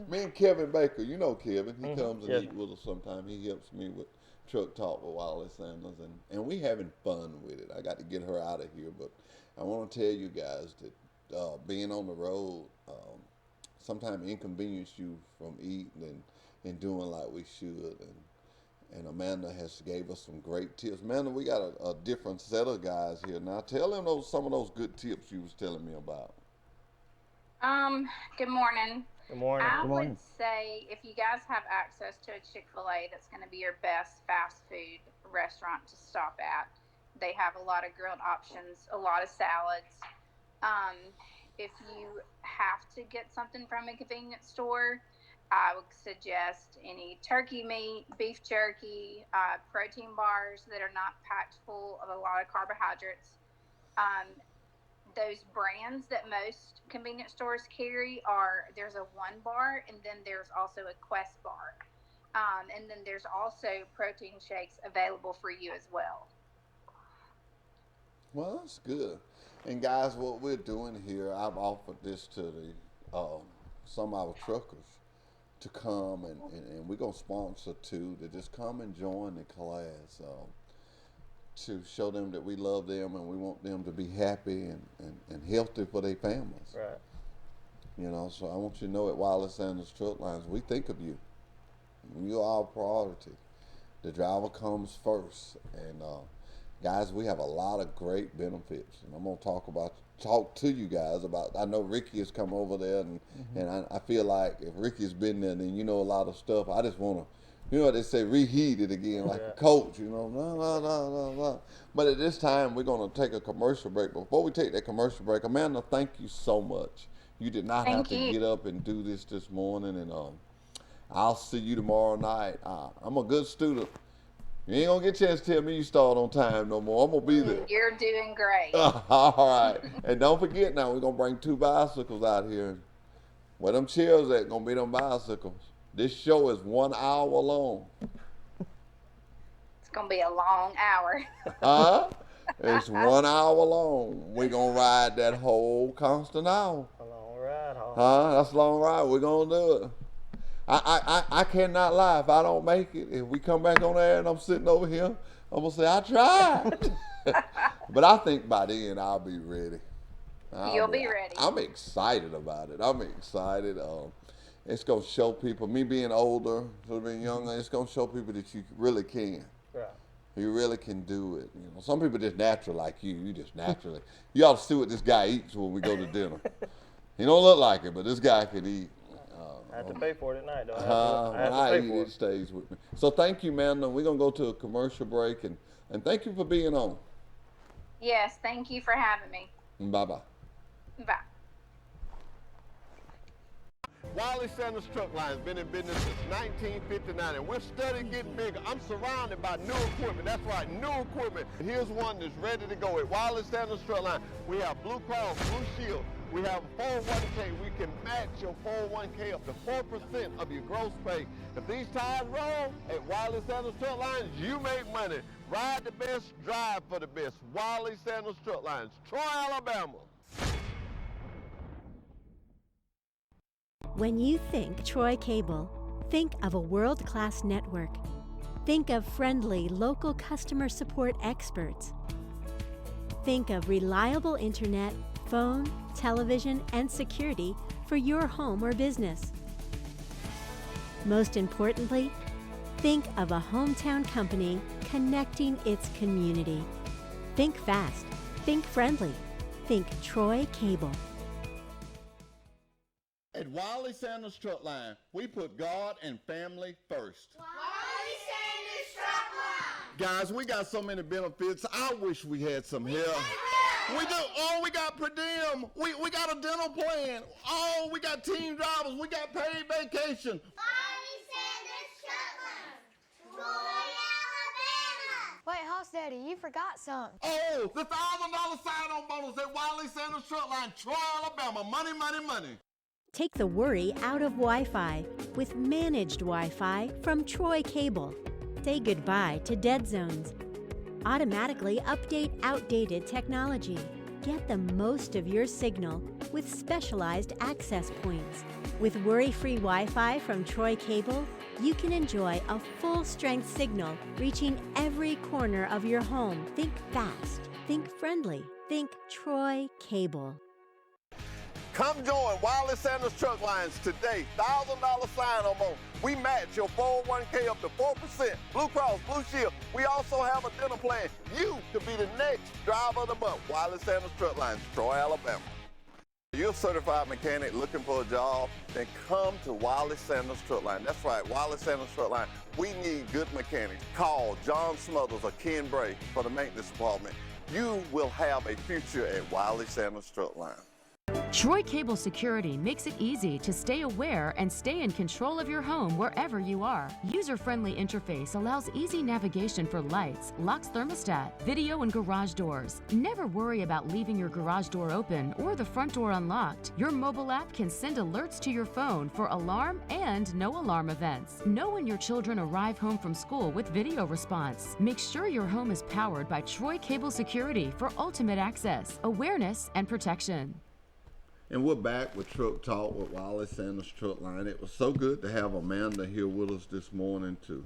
Me and Kevin Baker, you know Kevin. He comes and eat with us sometimes. He helps me with Truck Talk with Wiley Sanders, and we having fun with it. I got to get her out of here, but I want to tell you guys that being on the road sometimes inconvenience you from eating and doing like we should. And Amanda has gave us some great tips. Amanda, we got a different set of guys here now. Tell them some of those good tips you was telling me about. Good morning. Good morning. I would say if you guys have access to a Chick-fil-A, that's going to be your best fast food restaurant to stop at. They have a lot of grilled options, a lot of salads. If you have to get something from a convenience store, I would suggest any turkey meat, beef jerky, protein bars that are not packed full of a lot of carbohydrates. Those brands that most convenience stores carry there's a One Bar, and then there's also a Quest Bar. And then there's also protein shakes available for you as well. Well, that's good. And guys, what we're doing here, I've offered this to some of our truckers to come, and we're going to sponsor two to just come and join the class. To show them that we love them and we want them to be happy and healthy for their families. Right. You know, so I want you to know at Wiley Sanders Truck Lines, we think of you. You're our priority. The driver comes first. And guys, we have a lot of great benefits. And I'm going to talk to you guys about, I know Ricky has come over there and I feel like if Ricky's been there, then you know a lot of stuff. I just want to, you know, they say reheat it again like a coach, you know. No. But at this time, we're going to take a commercial break. Before we take that commercial break, Amanda, thank you so much. You did not have to get up and do this morning, and I'll see you tomorrow night. I'm a good student. You ain't going to get a chance to tell me you start on time no more. I'm going to be there. You're doing great. All right. And don't forget now, we're going to bring 2 bicycles out here. Where them chairs at, going to be them bicycles. This show is 1 hour long. It's going to be a long hour. It's 1 hour long. We're going to ride that whole constant hour. A long ride, That's a long ride. We're going to do it. I cannot lie. If I don't make it, if we come back on air and I'm sitting over here I'm gonna say I tried. But I think by then I'll be ready. You'll be ready. I'm excited about it. I'm excited. It's gonna show people, me being older, so being younger, it's gonna show people that you really can. Right. You really can do it. You know, some people just natural like you. You just naturally. You ought to see what this guy eats when we go to dinner. He don't look like it, but this guy can eat. I have to pay for it at night, though. When I eat, it stays with me. So thank you, man. We're gonna go to a commercial break, and thank you for being on. Yes, thank you for having me. Bye-bye. Bye. Wiley Sanders Truck Line has been in business since 1959, and we're steadily getting bigger. I'm surrounded by new equipment. That's right, new equipment. Here's one that's ready to go at Wiley Sanders Truck Line. We have Blue Cross Blue Shield. We have 401k. We can match your 401k up to 4% of your gross pay. If these tires roll at Wiley Sanders Truck Lines, you make money. Ride the best, drive for the best. Wiley Sanders Truck Lines, Troy, Alabama. When you think Troy Cable, think of a world-class network. Think of friendly local customer support experts. Think of reliable internet, phone, television, and security for your home or business. Most importantly, think of a hometown company connecting its community. Think fast, think friendly, think Troy Cable. At Wiley Sanders Truck Line, we put God and family first. Wiley Sanders Truck Line. Guys, we got so many benefits. I wish we had some help. We do. Oh, we got per diem. We got a dental plan. Oh, we got team drivers. We got paid vacation. Wiley Sanders Truck Line. Troy, Alabama. Wait, Hoss Daddy, you forgot something. Oh, the $1,000 sign-on bonus at Wiley Sanders Truck Line, Troy, Alabama. Money, money, money. Take the worry out of Wi-Fi with managed Wi-Fi from Troy Cable. Say goodbye to dead zones. Automatically update outdated technology. Get the most of your signal with specialized access points. With worry-free Wi-Fi from Troy Cable, you can enjoy a full-strength signal reaching every corner of your home. Think fast, think friendly, think Troy Cable. Come join Wiley Sanders Truck Lines today. $1,000 sign-on bonus. We match your 401k up to 4%. Blue Cross Blue Shield. We also have a dental plan. You could be the next driver of the month. Wiley Sanders Truck Lines, Troy, Alabama. You're a certified mechanic looking for a job, then come to Wiley Sanders Truck Line. That's right, Wiley Sanders Truck Line. We need good mechanics. Call John Smothers or Ken Bray for the maintenance department. You will have a future at Wiley Sanders Truck Line. Troy Cable Security makes it easy to stay aware and stay in control of your home wherever you are. User-friendly interface allows easy navigation for lights, locks thermostat, video and garage doors. Never worry about leaving your garage door open or the front door unlocked. Your mobile app can send alerts to your phone for alarm and no alarm events. Know when your children arrive home from school with video response. Make sure your home is powered by Troy Cable Security for ultimate access, awareness, and protection. And we're back with Truck Talk with Wiley Sanders Truck Line. It was so good to have Amanda here with us this morning to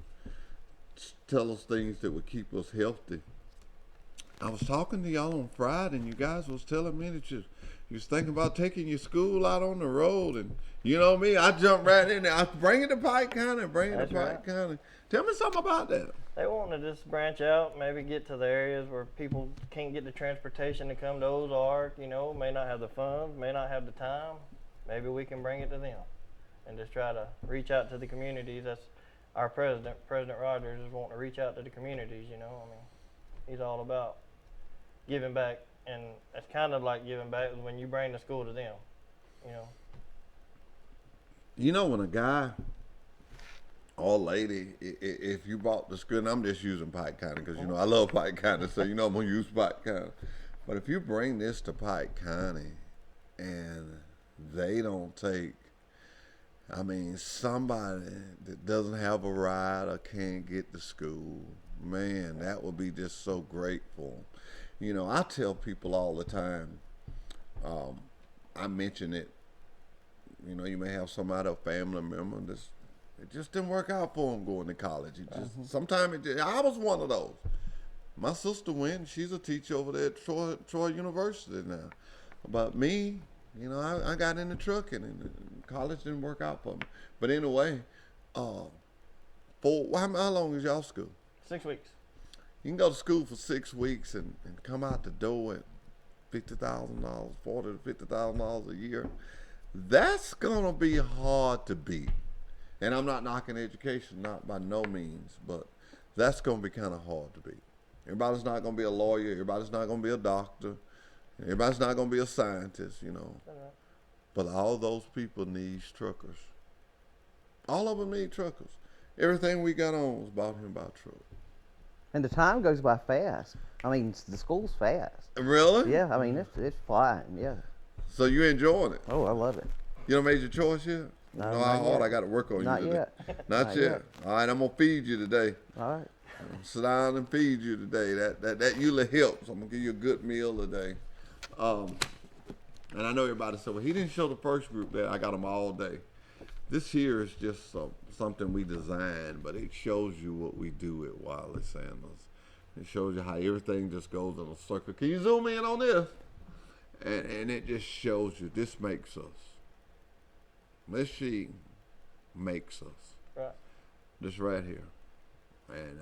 tell us things that would keep us healthy. I was talking to y'all on Friday, and you guys was telling me that you was thinking about taking your school out on the road. And you know me, I jumped right in there. I bring it to Pike County, Pike County. Tell me something about that. They want to just branch out, maybe get to the areas where people can't get the transportation to come to Ozark, you know, may not have the funds, may not have the time. Maybe we can bring it to them and just try to reach out to the communities. That's our president, President Rogers, is wanting to reach out to the communities, you know. I mean, he's all about giving back, and it's kind of like giving back when you bring the school to them, you know. You know, when a guy or lady, if you bought the school, and I'm just using Pike County because, you know, I love Pike County, so, you know, I'm going to use Pike County. But if you bring this to Pike County and they don't take, I mean, somebody that doesn't have a ride or can't get to school, man, that would be just so grateful. You know, I tell people all the time, I mention it, you know, you may have somebody, a family member that's, it just didn't work out for them going to college. It just, sometimes I was one of those. My sister went. She's a teacher over there at Troy University now. But me, you know, I got into trucking, and college didn't work out for me. But anyway, how long is y'all school? 6 weeks. You can go to school for 6 weeks and come out the door at $50,000, $40,000 to $50,000 a year. That's gonna be hard to beat. And I'm not knocking education, not by no means, but that's gonna be kind of hard to beat. Everybody's not gonna be a lawyer. Everybody's not gonna be a doctor. Everybody's not gonna be a scientist, you know. But all those people need truckers. All of them need truckers. Everything we got on was bought here by truck. And the time goes by fast. I mean, the school's fast. Really? Yeah, I mean, it's flying, yeah. So you enjoying it? Oh, I love it. You done made your choice yet? No, know not how hard yet. I got to work on Not you today. yet. Not yet. All right, I'm gonna feed you today. All right. Sit down and feed you today. That usually helps. I'm gonna give you a good meal today. And I know everybody said, well, he didn't show the first group there. I got them all day. This here is just something we designed, but it shows you what we do at Wiley Sanders. It shows you how everything just goes in a circle. Can you zoom in on this? And it just shows you this makes us. This sheet makes us. Right. This right here. And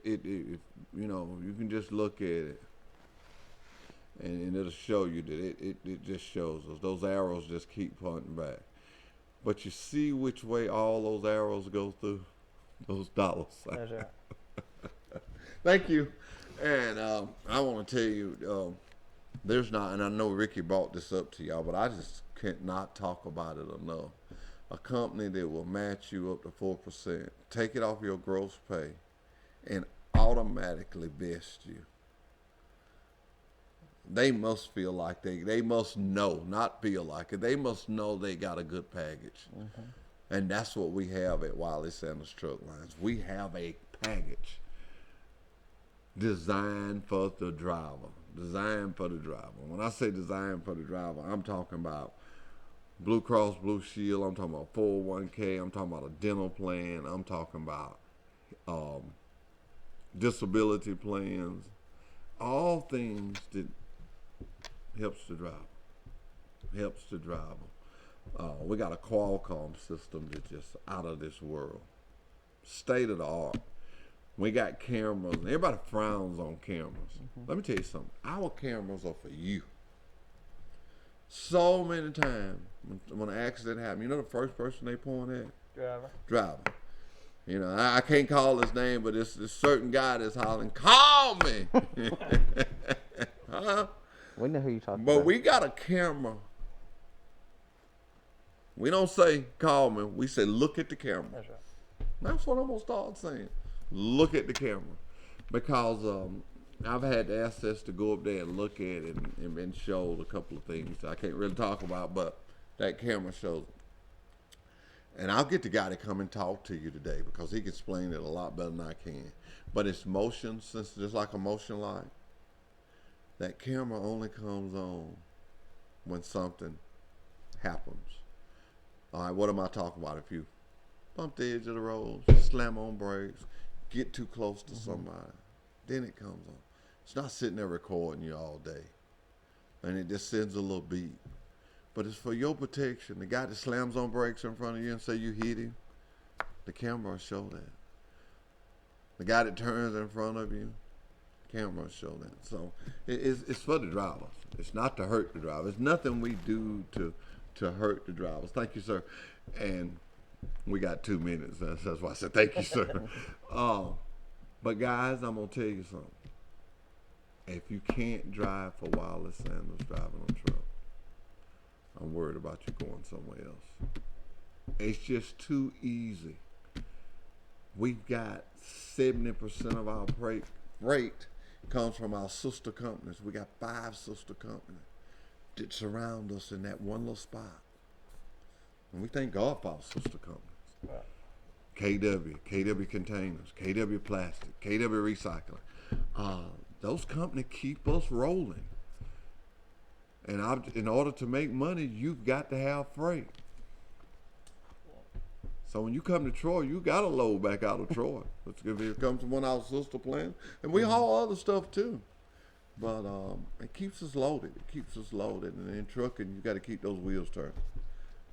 it you know, you can just look at it and it'll show you that it just shows us. Those arrows just keep pointing back. But you see which way all those arrows go through? Those dollar signs. That's right. Thank you. And I want to tell you, there's not, and I know Ricky brought this up to y'all, but I just can't not talk about it enough. A company that will match you up to 4%, take it off your gross pay, and automatically vest you. They must feel like they must know, not feel like it. They must know they got a good package. Mm-hmm. And that's what we have at Wiley Sanders Truck Lines. We have a package designed for the driver. Designed for the driver. When I say designed for the driver, I'm talking about Blue Cross Blue Shield. I'm talking about 401k. I'm talking about a dental plan. I'm talking about disability plans. All things that helps the driver. Helps the driver. We got a Qualcomm system that's just out of this world. State of the art. We got cameras. Everybody frowns on cameras. Mm-hmm. Let me tell you something. Our cameras are for you. So many times when an accident happens, you know the first person they point at? Driver. You know, I can't call his name, but it's this certain guy that's hollering, call me. Huh? We know who you're talking about. But we got a camera. We don't say, call me. We say, look at the camera. That's right. That's what I'm going to start saying. Look at the camera. Because I've had the access to go up there and look at it and been showed a couple of things I can't really talk about, but that camera shows it. And I'll get the guy to come and talk to you today because he can explain it a lot better than I can. But it's motion, since it's like a motion light. That camera only comes on when something happens. All right, what am I talking about? If you bump the edge of the road, slam on brakes, get too close to somebody, then it comes on. It's not sitting there recording you all day. And it just sends a little beep. But it's for your protection. The guy that slams on brakes in front of you and say you hit him, the camera will show that. The guy that turns in front of you, camera will show that. So it's for the drivers. It's not to hurt the drivers. It's nothing we do to hurt the drivers. Thank you, sir. And we got 2 minutes. That's why I said thank you, sir. But guys, I'm gonna tell you something. If you can't drive for Wiley Sanders driving on truck, I'm worried about you going somewhere else. It's just too easy. We've got 70% of our freight comes from our sister companies. We got 5 sister companies that surround us in that one little spot. And we thank God for our sister companies. Right. KW Containers, KW Plastic, KW Recycling. Those companies keep us rolling. And in order to make money, you've got to have freight. So when you come to Troy, you got to load back out of Troy. Here comes one of our sister plants, and we haul other stuff too. But it keeps us loaded. It keeps us loaded. And in trucking, you got to keep those wheels turning.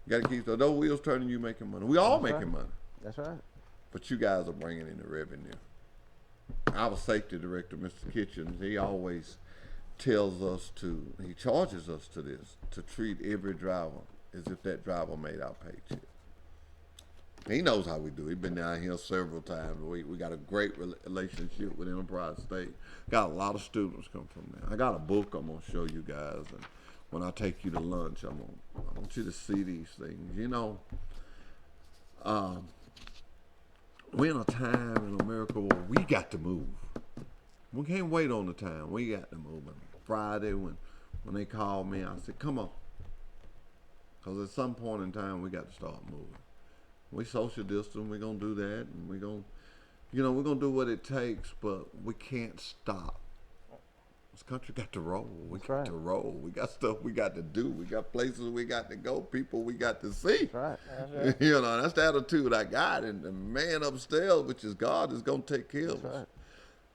You got to keep those wheels turning. You making money. We all making money. That's right. But you guys are bringing in the revenue. Our safety director, Mr. Kitchens, he always tells us he charges us to treat every driver as if that driver made our paycheck. He knows how we do. He's been down here several times. We got a great relationship with Enterprise State. Got a lot of students come from there. I got a book I'm gonna show you guys, and when I take you to lunch, I want you to see these things. You know, we're in a time in America where we got to move. We can't wait on the time. We got to move. And Friday, when they called me, I said, come on. Because at some point in time, we got to start moving. We social distance, we're going to do that, and we're going to do what it takes, but we can't stop. This country got to roll. We got to roll. We got stuff we got to do. We got places we got to go, people we got to see. That's right. You know, that's the attitude I got, and the man upstairs, which is God, is going to take care of us. Right.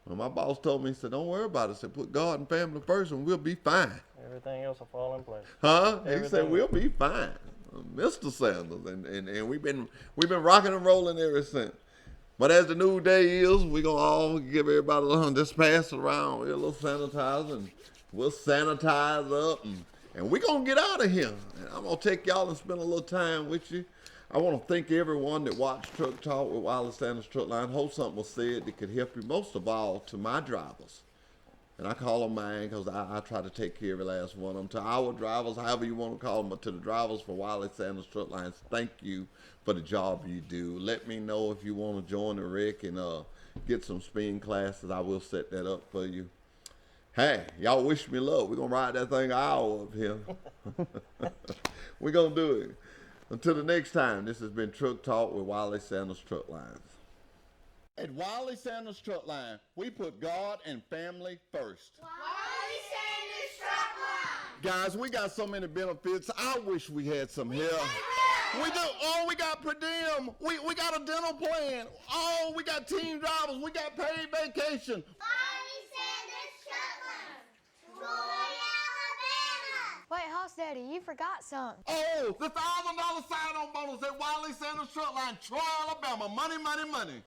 Well, my boss told me, he said, don't worry about it. He said, put God and family first, and we'll be fine. Everything else will fall in place. Huh? He said, we'll be fine. Mr. Sanders, and we've been rocking and rolling ever since. But as the new day is, we're gonna all give everybody a little, just pass it around with a little sanitizer, and we'll sanitize up, and we're gonna get out of here. And I'm gonna take y'all and spend a little time with you. I want to thank everyone that watched Truck Talk with Wiley Sanders Truck Line. Hope something was said that could help you. Most of all, to my drivers. And I call them mine because I try to take care of every last one of them. To our drivers, however you want to call them, but to the drivers for Wiley Sanders Truck Lines, thank you for the job you do. Let me know if you want to join the RIC and get some spin classes. I will set that up for you. Hey, y'all wish me luck. We're going to ride that thing an hour up here. We're going to do it. Until the next time, this has been Truck Talk with Wiley Sanders Truck Lines. At Wiley Sanders Truck Line, we put God and family first. Wiley Sanders Truck Line. Guys, we got so many benefits. I wish we had some help. We do. Oh, we got per diem. We got a dental plan. Oh, we got team drivers. We got paid vacation. Wiley Sanders Truck Line. Troy, Alabama. Wait, Hoss Daddy, you forgot something. Oh, the $1,000 sign-on bonus at Wiley Sanders Truck Line, Troy, Alabama. Money, money, money.